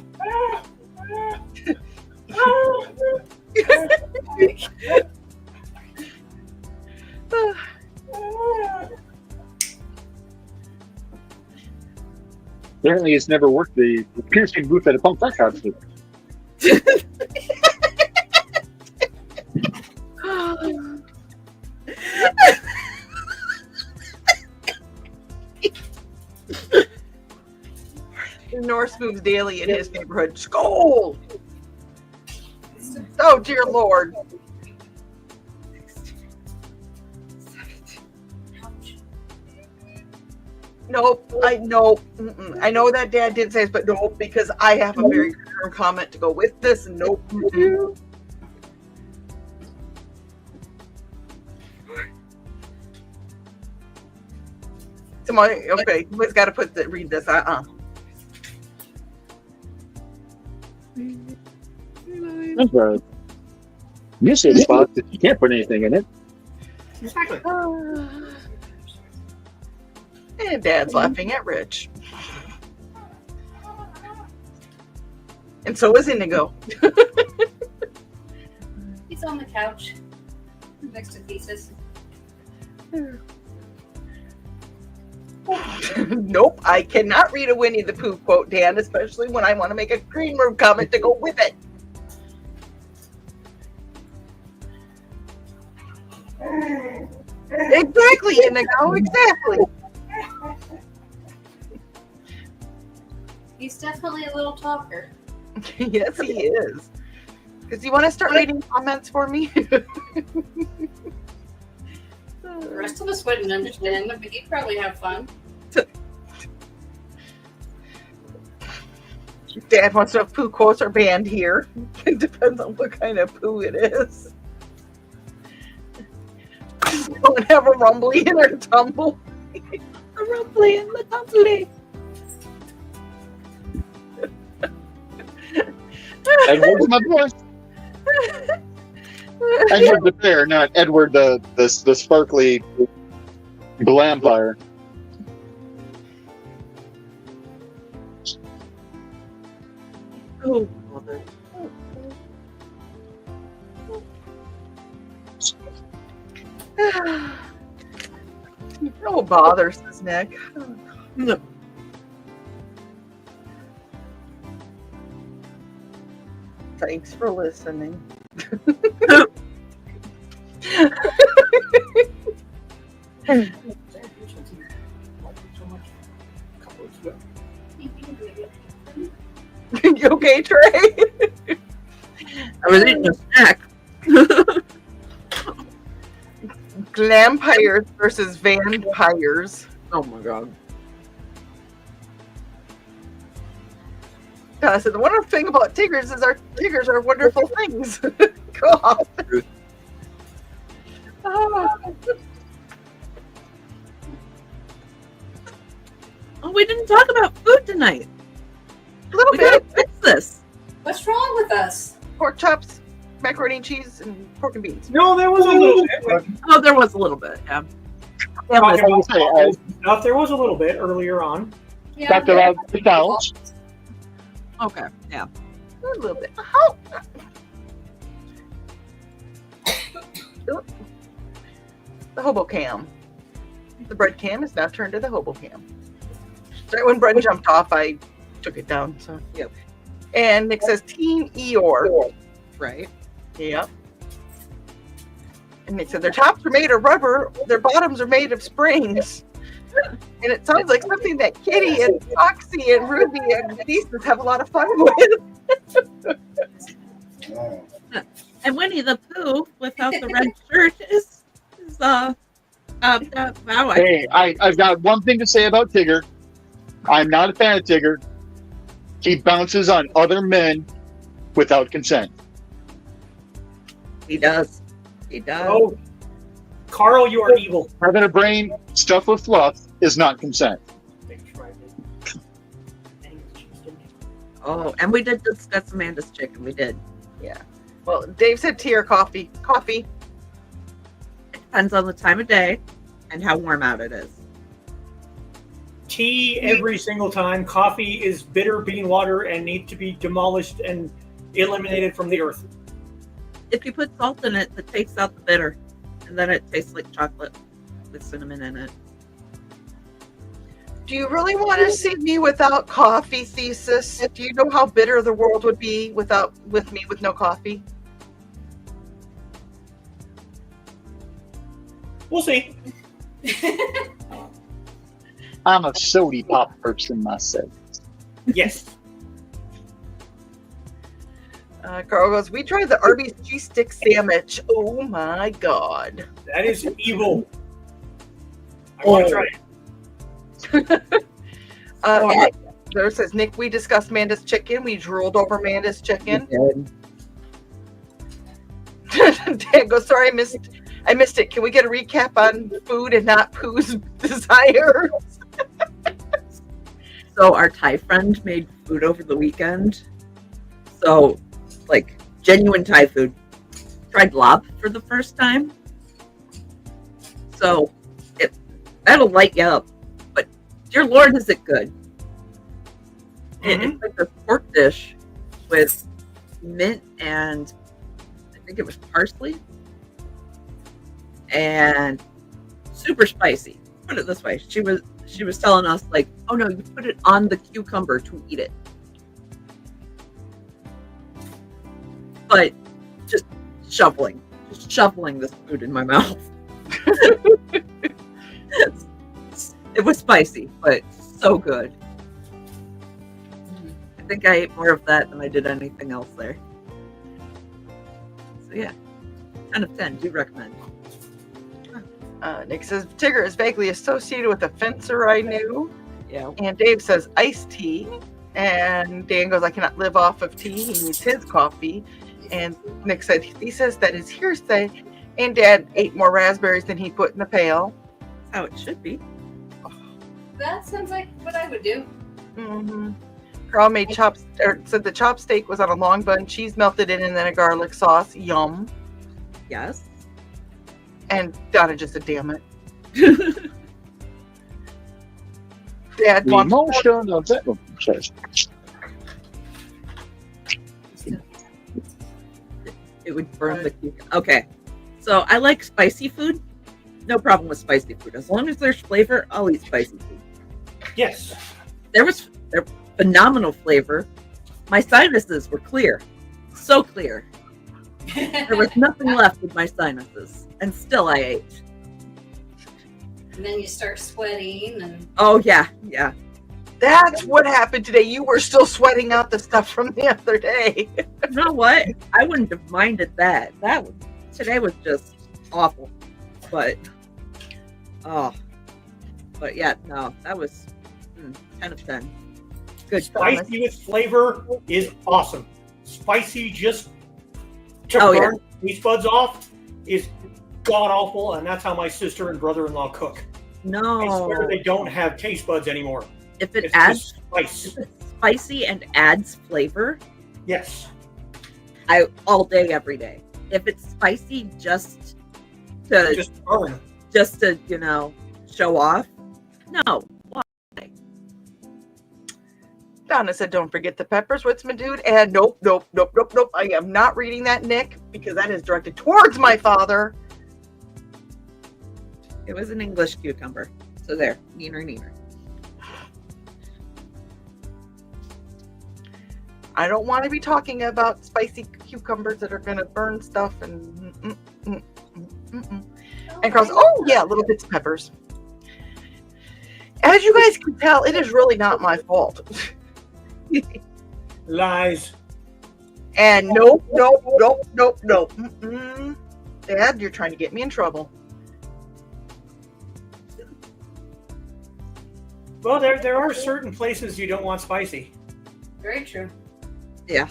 Apparently, it's never worked the piercing booth at a punk rock concert. Norse moves daily in his neighborhood. Scold! Oh, dear Lord. Nope. I know that Dad did say this, but nope, because I have a very firm comment to go with this. Nope. Mm-mm. Somebody, okay, somebody's got to read this. That's right. You say spot that you can't put anything in it. Exactly. And Dad's laughing at Rich. And so is Indigo. He's on the couch next to Thesis. Nope, I cannot read a Winnie the Pooh quote, Dan, especially when I want to make a green room comment to go with it. Exactly, Indigo, exactly. He's definitely a little talker. Yes, he is. Because you want to start reading comments for me? The rest of us wouldn't understand them, but he'd probably have fun. Dad wants to know if poo quotes are banned here. It depends on what kind of poo it is. Don't have a rumbly in her tumble. A rumbly in the tumbly. Edward's my boy. Edward the bear, not Edward the sparkly glampire. Oh, mother. No bother, says Nick. No. Thanks for listening. You okay, Trey? I was eating a snack. Glampires versus vampires. Oh my god. I said the wonderful thing about tigers is our tigers are wonderful things. God. Oh, we didn't talk about food tonight. A little We gotta bit. fix this. What's wrong with us? Pork chops, macaroni and cheese, and pork and beans. No, there was a little bit. But Oh, there was a little bit, yeah. talking about say, tacos and stuff, there was a little bit earlier on. Yeah, Talked about McDonald's. Okay, yeah. A little bit. Oh. The hobo cam. The bread cam is now turned to the hobo cam. Right when Brett jumped off, I took it down. So yep. And Nick says Team Eeyore. Right. Yep. And Nick said their tops are made of rubber, their bottoms are made of springs. And it sounds like something that Kitty and Foxy and Ruby and Thesis have a lot of fun with. And Winnie the Pooh, without the red shirt, is wow. Hey, I've got one thing to say about Tigger. I'm not a fan of Tigger. He bounces on other men without consent. He does. He does. Oh, Carl, you are evil. Having a brain stuffed with fluff is not consent. Oh, and we did discuss Amanda's chicken. We did. Yeah. Well, Dave said tea or coffee. Coffee. It depends on the time of day and how warm out it is. Tea every single time. Coffee is bitter bean water and needs to be demolished and eliminated from the earth. If you put salt in it, it takes out the bitter, and then it tastes like chocolate with cinnamon in it. Do you really want to see me without coffee, Thesis? Do you know how bitter the world would be with me with no coffee? We'll see. I'm a sody pop person myself. Yes. Carl goes, we tried the Arby's cheese stick sandwich. Oh my god. That is evil. I want to try it. There says, Nick, we discussed Manda's chicken. We drooled over Manda's chicken. Dan goes, sorry, I missed it. Can we get a recap on food and not Pooh's desires? So our Thai friend made food over the weekend. So, like, genuine Thai food. Tried lob for the first time. So, that'll light you up. But, dear Lord, is it good. It's like a pork dish with mint and I think it was parsley. And super spicy. Put it this way. She was telling us, like, oh no, you put it on the cucumber to eat it. But just shoveling this food in my mouth. It was spicy, but so good. I think I ate more of that than I did anything else there. So yeah, 10 of 10, do recommend. Nick says, Tigger is vaguely associated with a fencer I knew. Yeah. And Dave says, iced tea. And Dan goes, I cannot live off of tea. He needs his coffee. And Nick said, he says that is hearsay. And Dad ate more raspberries than he put in the pail. That's how it should be. That sounds like what I would do. Mm-hmm. Carl made said the chop steak was on a long bun, cheese melted in, and then a garlic sauce. Yum. Yes. And Donna just said, damn it. Dad The wants emotion of that one says. It would burn the cucumber. Okay. So I like spicy food. No problem with spicy food. As long as there's flavor, I'll eat spicy food. Yes. They're phenomenal flavor. My sinuses were clear. So clear. There was nothing left with my sinuses. And still I ate. And then you start sweating and Oh, yeah. Yeah. That's what happened today. You were still sweating out the stuff from the other day. You know what? I wouldn't have minded that. Today was just awful. But yeah, no, that was 10 of 10. Good. Spicy with flavor is awesome. Spicy just to burn taste buds off is god awful, and that's how my sister and brother-in-law cook. No. I swear they don't have taste buds anymore. If it It's adds just spice. if it's spicy and adds flavor, Yes. I all day, every day. If it's spicy just to burn. Just to, show off, no. Why? Donna said, don't forget the peppers. What's my dude? And nope. I am not reading that, Nick, because that is directed towards my father. It was an English cucumber. So there, neener. I don't want to be talking about spicy cucumbers that are going to burn stuff and And Carl's, oh yeah, little bits of peppers. As you guys can tell, it is really not my fault. Lies. And nope. Mm-mm. Dad, you're trying to get me in trouble. Well, there are certain places you don't want spicy. very true. Yeah.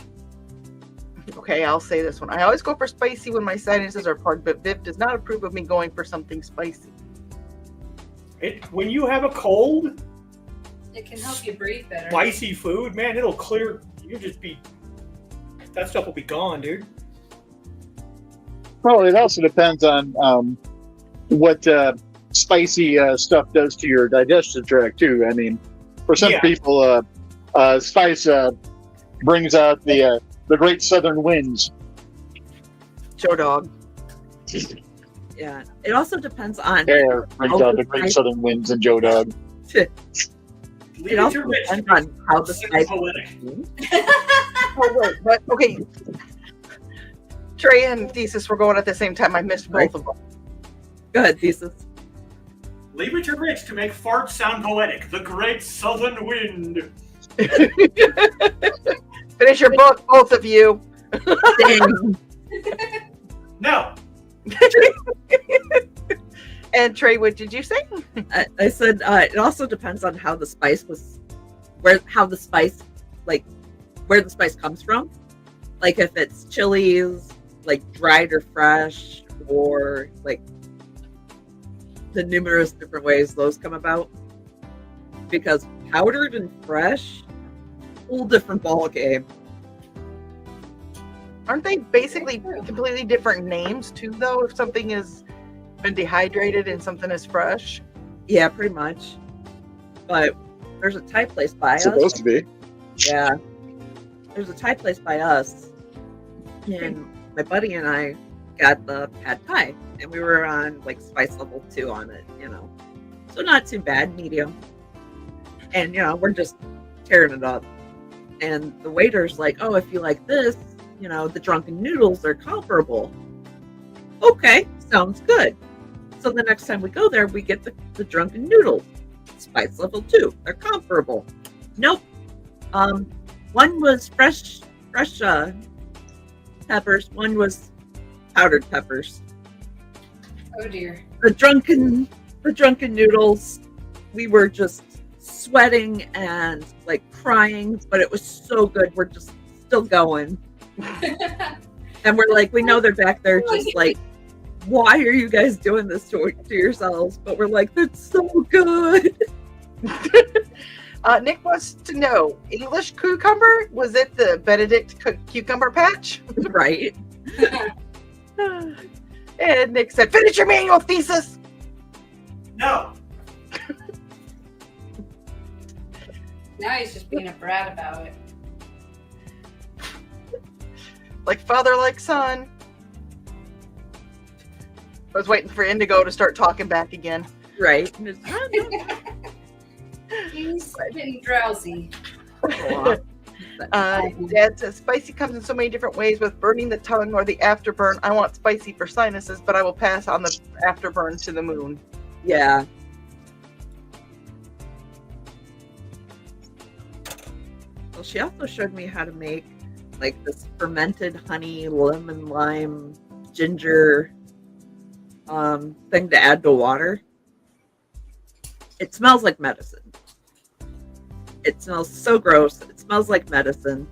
Okay, I'll say this one. I always go for spicy when my sinuses are plugged, but Viv does not approve of me going for something spicy. When you have a cold, It can help you breathe better. spicy food, man, it'll clear. That stuff will be gone, dude. Well, it also depends on what spicy stuff does to your digestive tract too. I mean, for some people, spice brings out the great southern winds. Joe Dog. Yeah. It also depends on Air brings out the great southern winds and Joe Dog. Leave It it also to Rich to depends make on how the something spice. poetic. Oh, wait, but okay. Trey and Thesis were going at the same time. I missed both of them. Go ahead, Thesis. Leave it to Rich to make farts sound poetic. The great southern wind. Finish your book, both of you. Dang. No. And Trey, what did you say? I said it also depends on how the spice was, where the spice comes from. Like if it's chilies, like dried or fresh, or like the numerous different ways those come about. Because powdered and fresh, whole different ball game. Aren't they basically completely different names too, though? If something has been dehydrated and something is fresh. Yeah, pretty much. But there's a Thai place by us. Supposed to be. Yeah. There's a Thai place by us. And my buddy and I got the pad Thai. And we were on like spice level 2 on it, you know. So not too bad, medium. And, you know, we're just tearing it up. And the waiter's like, oh, if you like this, you know, the drunken noodles are comparable. Okay, sounds good. So the next time we go there, we get the drunken noodles. Spice level 2. They're comparable. Nope. One was fresh peppers. One was powdered peppers. Oh dear. The drunken noodles, we were just sweating and like crying, but it was so good. We're just still going. And we're like, we know they're back there just like, why are you guys doing this to yourselves? But we're like, that's so good. Nick wants to know, English cucumber? Was it the Benedict cucumber patch? Right. And Nick said, finish your manual thesis. No. Now he's just being a brat about it. Like father, like son. I was waiting for Indigo to start talking back again. Right. He's getting drowsy. Dad says spicy comes in so many different ways with burning the tongue or the afterburn. I want spicy for sinuses, but I will pass on the afterburn to the moon. Yeah. Well, she also showed me how to make like this fermented honey, lemon, lime, ginger thing to add to water. It smells like medicine. It smells so gross. It smells like medicine.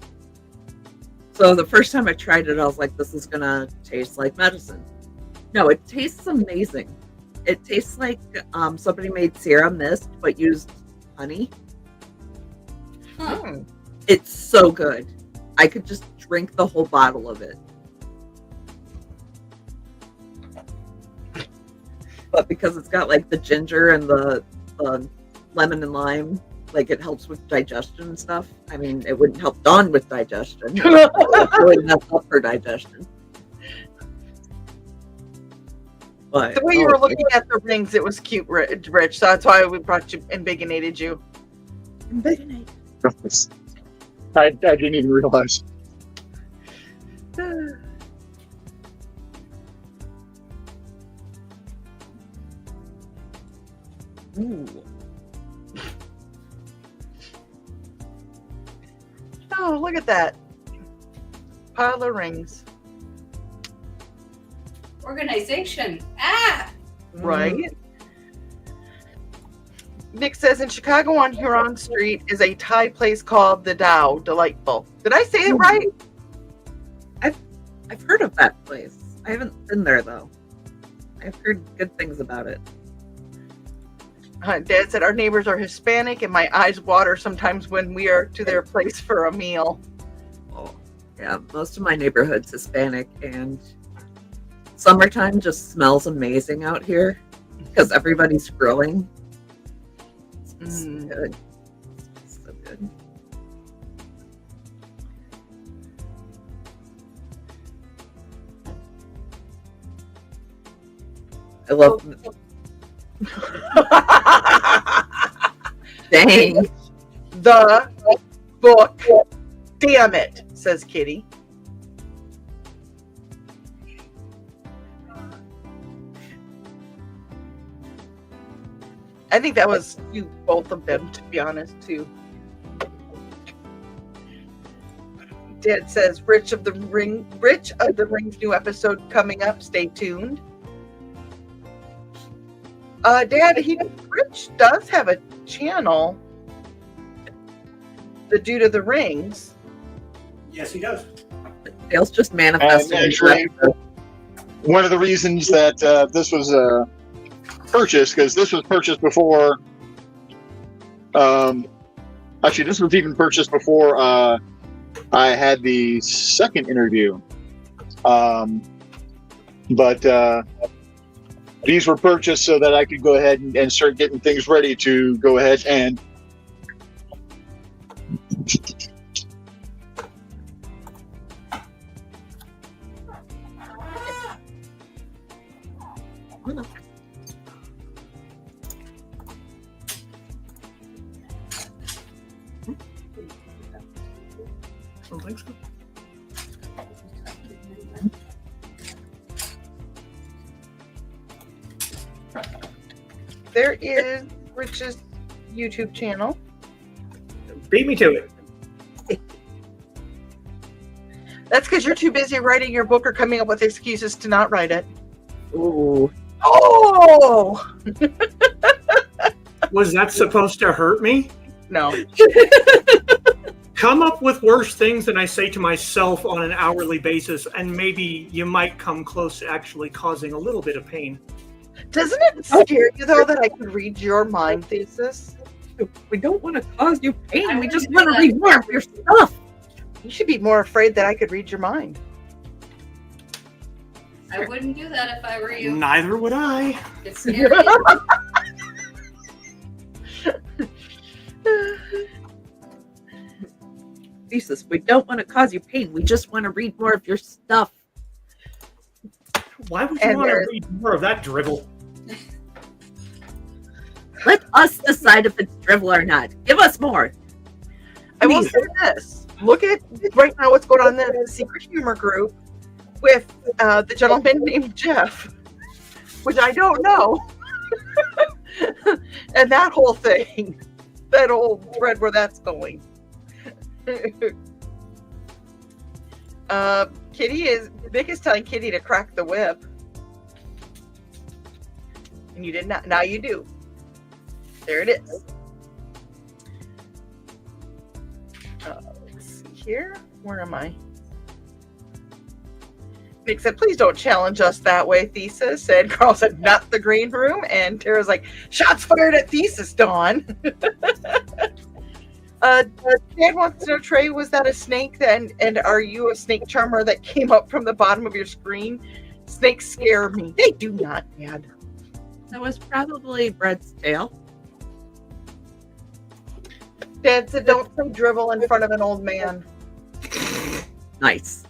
So the first time I tried it, I was like, this is gonna taste like medicine. No, it tastes amazing. It tastes like somebody made Sierra Mist but used honey. Hmm. It's so good. I could just drink the whole bottle of it. But because it's got like the ginger and the lemon and lime, like it helps with digestion and stuff. I mean, it wouldn't help Dawn with digestion. It would really mess up her digestion. But The way you were looking at the rings, it was cute, Rich. So that's why we brought you and bacon-aided you. I didn't even realize. Ooh. Oh, look at that. Pile of rings. Organization. Ah! Right? Nick says in Chicago on Huron Street is a Thai place called the Dow. Delightful. Did I say it right? I've heard of that place. I haven't been there though. I've heard good things about it. Dad said our neighbors are Hispanic and my eyes water sometimes when we are to their place for a meal. Oh, yeah, most of my neighborhood's Hispanic, and summertime just smells amazing out here because everybody's grilling. It's so good. It's so good. I love. Dang. the book. Damn it, says Kitty. I think that was you, both of them, to be honest, too. Dad says, Rich of the Ring's new episode coming up. Stay tuned. Dad, Rich does have a channel. The Dude of the Rings. Yes, he does. Dale's just And manifesting. actually, one of the reasons that this was purchased, because this was purchased before. Actually, this was even purchased before I had the second interview. But these were purchased so that I could go ahead and start getting things ready to go ahead and There is Rich's YouTube channel. Beat me to it. That's because you're too busy writing your book or coming up with excuses to not write it. Ooh. Oh! Was that supposed to hurt me? No. Come up with worse things than I say to myself on an hourly basis, and maybe you might come close to actually causing a little bit of pain. Doesn't it scare you, though, that I could read your mind, Thesis? We don't want to cause you pain. I We just wouldn't want to do read that. more of your stuff. You should be more afraid that I could read your mind. I wouldn't do that if I were you. Neither would I. It's scary. Thesis, we don't want to cause you pain. We just want to read more of your stuff. Why would you And want to there's- read more of that drivel? Let us decide if it's drivel or not. Give us more. I will Please. say this. Look at right now what's going on in the secret humor group with the gentleman named Jeff, which I don't know. And that whole thing, that whole thread where that's going. Vic is telling Kitty to crack the whip. And you did not. Now you do. There it is. Let's see here. Where am I? Vic said, please don't challenge us that way, Thesis. And Carl said, not the green room. And Tara's like, shots fired at Thesis, Dawn. Dad wants to know, Trey, was that a snake? And are you a snake charmer that came up from the bottom of your screen? Snakes scare me. They do not, Dad. That was probably Brett's tail. Dad said, don't say drivel in front of an old man. Nice.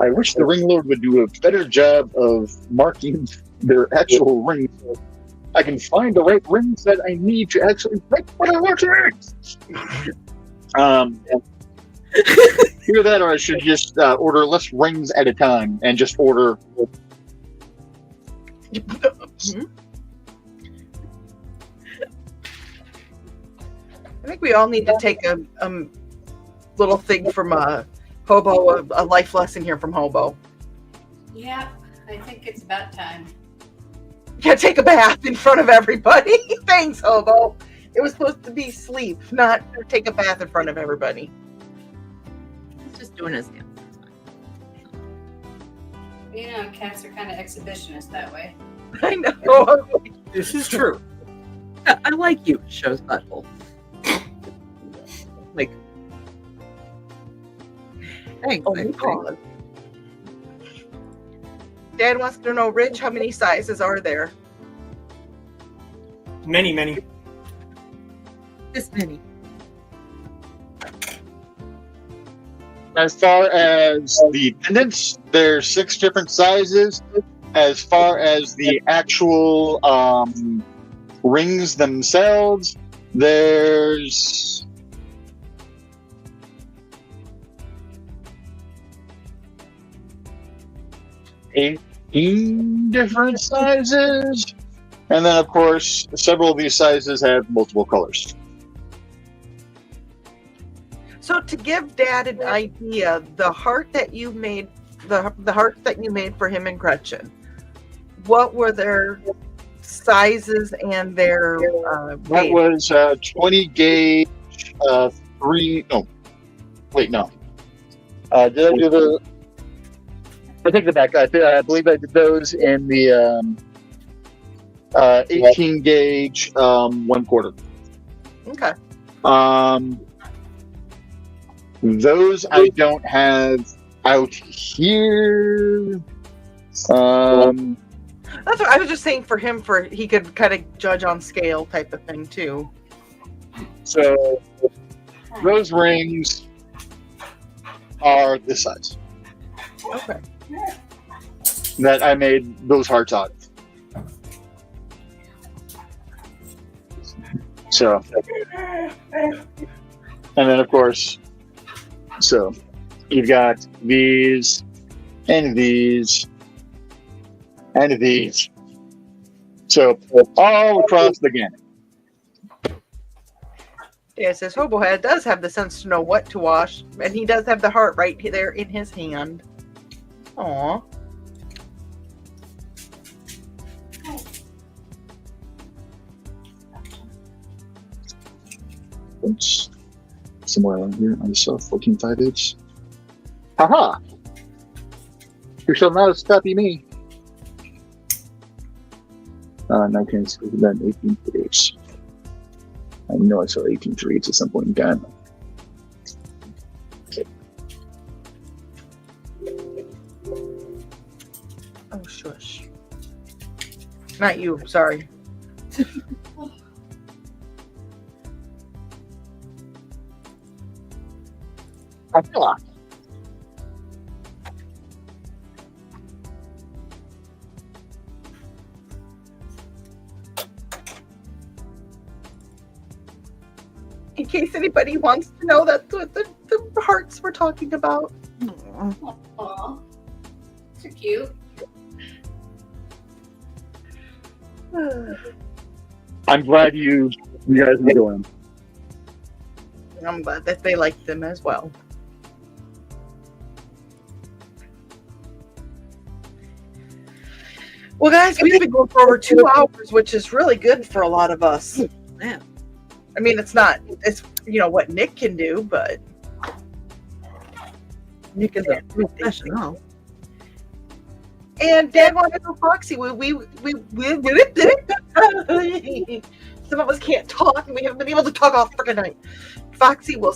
I wish the ring lord would do a better job of marking their actual rings. So I can find the right rings that I need to actually break what I want to. Either that, or I should just order less rings at a time and just order. I think we all need to take a little thing from Hobo, a life lesson here from Hobo. Yeah, I think it's about time. Yeah, take a bath in front of everybody. Thanks, Hobo. It was supposed to be sleep, not take a bath in front of everybody. He's just doing his dance. You know, cats are kind of exhibitionist that way. I know. This is true. I like you, shows butthole. Like, thanks. Oh I my think. God. Dad wants to know, Rich, how many sizes are there? Many, many. This many. As far as the pendants, there's 6 different sizes. As far as the actual rings themselves, there's 18 different sizes. And then, of course, several of these sizes have multiple colors. So to give Dad an idea, the heart that you made, the heart that you made for him and Gretchen, what were their sizes and their That weight? was 20 gauge, 3. No, wait, no. Did I do the? I take that back. I believe I did those in the 18 gauge, 1/4. Okay. Those I don't have out here. That's what I was just saying for him, for he could kind of judge on scale type of thing too. So those rings are this size Okay. that I made those hearts out of. So, and then of course, so you've got these and these and these. So all across the gamut. Yeah, it says Hobohead does have the sense to know what to wash, and he does have the heart right there in his hand. Aw. Oops. Somewhere around here, I saw 14.5 Haha! You shall not stop me. 19, then 18.3. I know I saw 18.3 at some point in time. Oh, shush. Not you, sorry. Haha! In case anybody wants to know, that's what the hearts we're talking about. Aw. So cute. I'm glad you guys are doing. I'm glad that they like them as well. Well, guys, we've been going for over 2 hours, which is really good for a lot of us. Yeah. I mean, it's not, it's, you know, what Nick can do, but Nick is a professional. and Dad wanted to go Foxy. Some of us can't talk, and we haven't been able to talk all freaking night. Foxy, will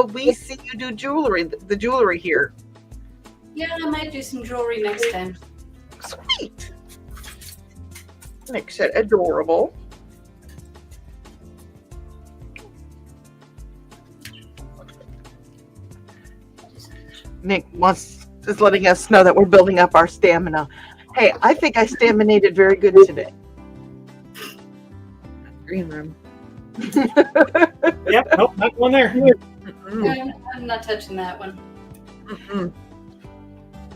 we see you do jewelry, the jewelry here? Yeah, I might do some jewelry next time. Sweet. Nick said adorable. Nick is letting us know that we're building up our stamina. Hey, I think I staminated very good today. Green room. Yep, nope, not one there. I'm not touching that one.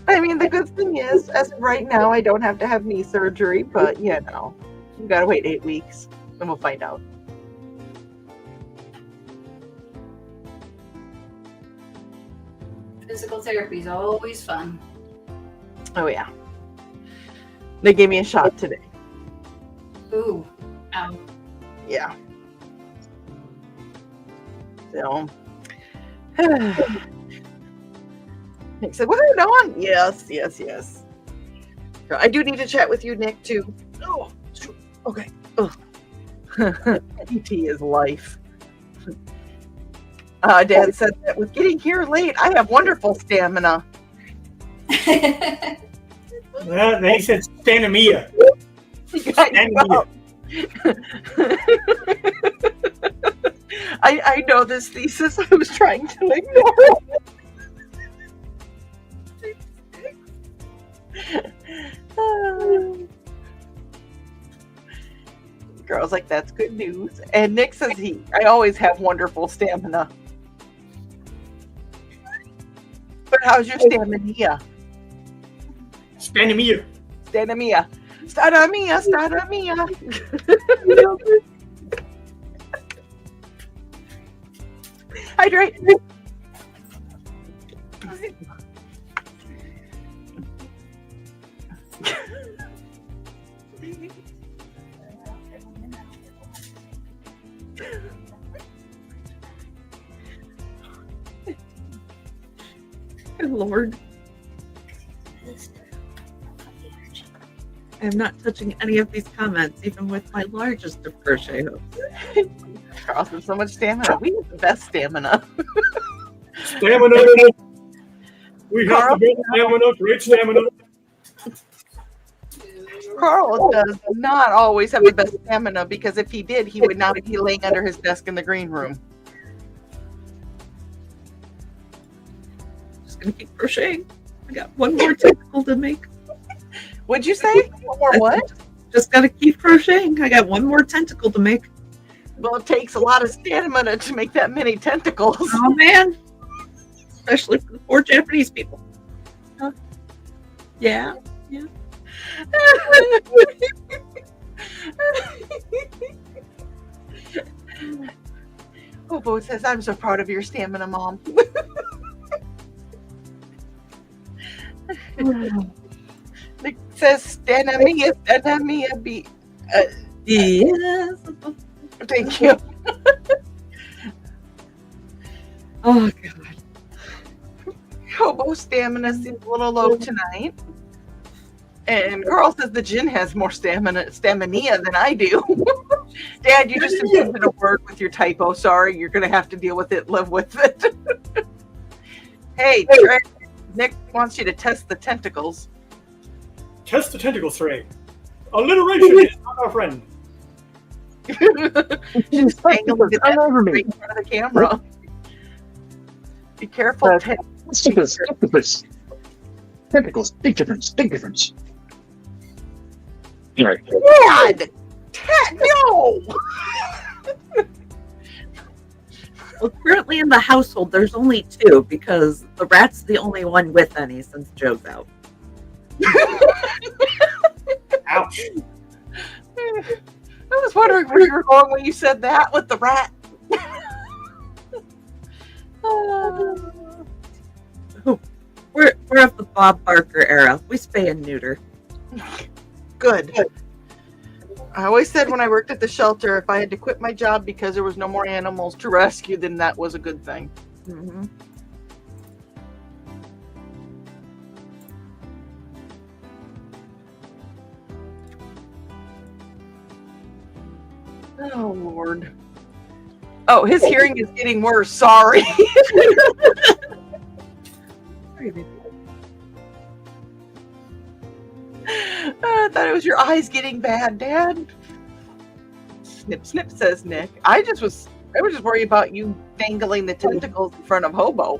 I mean, the good thing is, as of right now, I don't have to have knee surgery, but you know, you gotta wait 8 weeks, and we'll find out. Physical therapy is always fun. Oh yeah. They gave me a shot today. Ooh. Ow. Yeah. So. Nick said, "What are you doing?" Yes. I do need to chat with you, Nick, too. Oh, okay. Oh. PT is life. Dad said that with getting here late, I have wonderful stamina. Well, they said stamina. I know this thesis. I was trying to ignore it. Girl's like, that's good news. And Nick says I always have wonderful stamina. But how's your stamina? Stamina. Stamina. Stamina. Stamina. Hydrate. Good Lord. I'm not touching any of these comments, even with my largest of crochet hooks. Carl has so much stamina. We have the best stamina. Stamina. We have Carl? the best stamina, great stamina. Carl does not always have the best stamina, because if he did, he would not be laying under his desk in the green room. Just gonna keep crocheting. I got one more tentacle to make. What'd you say? One more what? Just gotta keep crocheting. I got one more tentacle to make. Well, it takes a lot of stamina to make that many tentacles. Oh man. Especially for the poor Japanese people. Huh? Yeah. Yeah. Hobo says, I'm so proud of your stamina, Mom. Nick says, stamina be. Yes. Thank you. Oh god. Hobo stamina seems a little low tonight. And Carl says the gin has more stamina than I do. Dad, you just invented a word with your typo. Sorry, you're going to have to deal with it, live with it. Hey, Trey, Nick wants you to test the tentacles. Test the tentacles, Trey. Alliteration is not our friend. She's dangling it right in front of the camera. Be careful. Tentacles, big difference, big difference. All right. Dad! No! Well, currently in the household, there's only two because the rat's the only one with any since Joe's out. Ouch. I was wondering where you were going when you said that with the rat. We're of the Bob Barker era. We spay and neuter. Good. I always said when I worked at the shelter, if I had to quit my job because there was no more animals to rescue, then that was a good thing. Mm-hmm. Oh, Lord. Oh, his hearing is getting worse. Sorry. Sorry, baby. I thought it was your eyes getting bad, Dad. Snip, snip, says Nick. I was just worried about you dangling the tentacles in front of Hobo.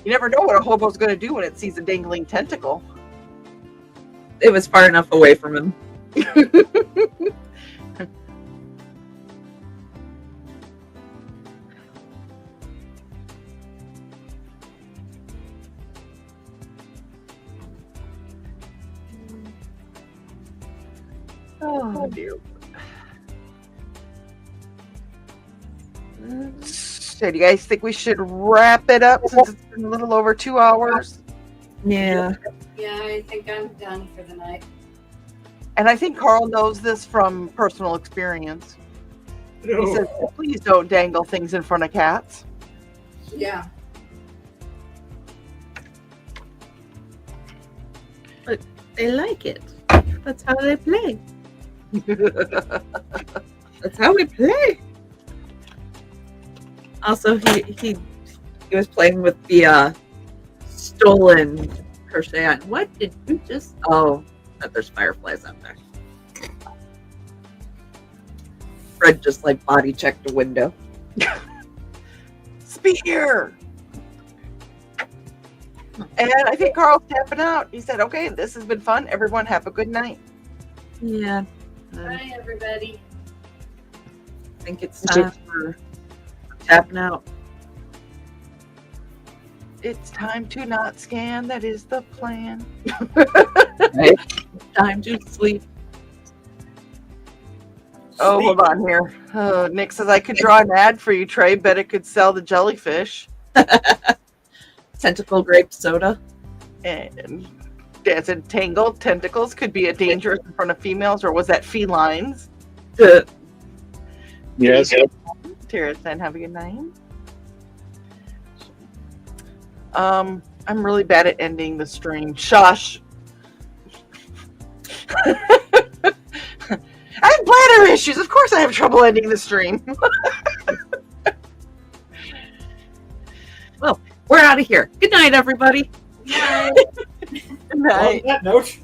You never know what a hobo's going to do when it sees a dangling tentacle. It was far enough away from him. Oh, dear. So do you guys think we should wrap it up since it's been a little over 2 hours? Yeah. Yeah, I think I'm done for the night. And I think Carl knows this from personal experience. He says, please don't dangle things in front of cats. Yeah. But they like it. That's how they play. That's how we play. Also, he was playing with the stolen crochet on. What did you just? Oh, there's fireflies out there. Fred just like body checked a window. Spear. And I think Carl's tapping out. He said, okay, this has been fun. Everyone have a good night. Yeah. Bye, everybody. I think it's time for tapping out. It's time to not scan. That is the plan. Right? Time to sleep. Oh, hold on here. Nick says, I could draw an ad for you, Trey. Bet it could sell the jellyfish. Tentacle grape soda. And Dan said, tangled tentacles could be a dangerous in front of females, or was that felines? Yes. Tara said, have a good night. I'm really bad at ending the stream. Shush. I have bladder issues. Of course I have trouble ending the stream. Well, we're out of here. Good night, everybody. Good night. On that note.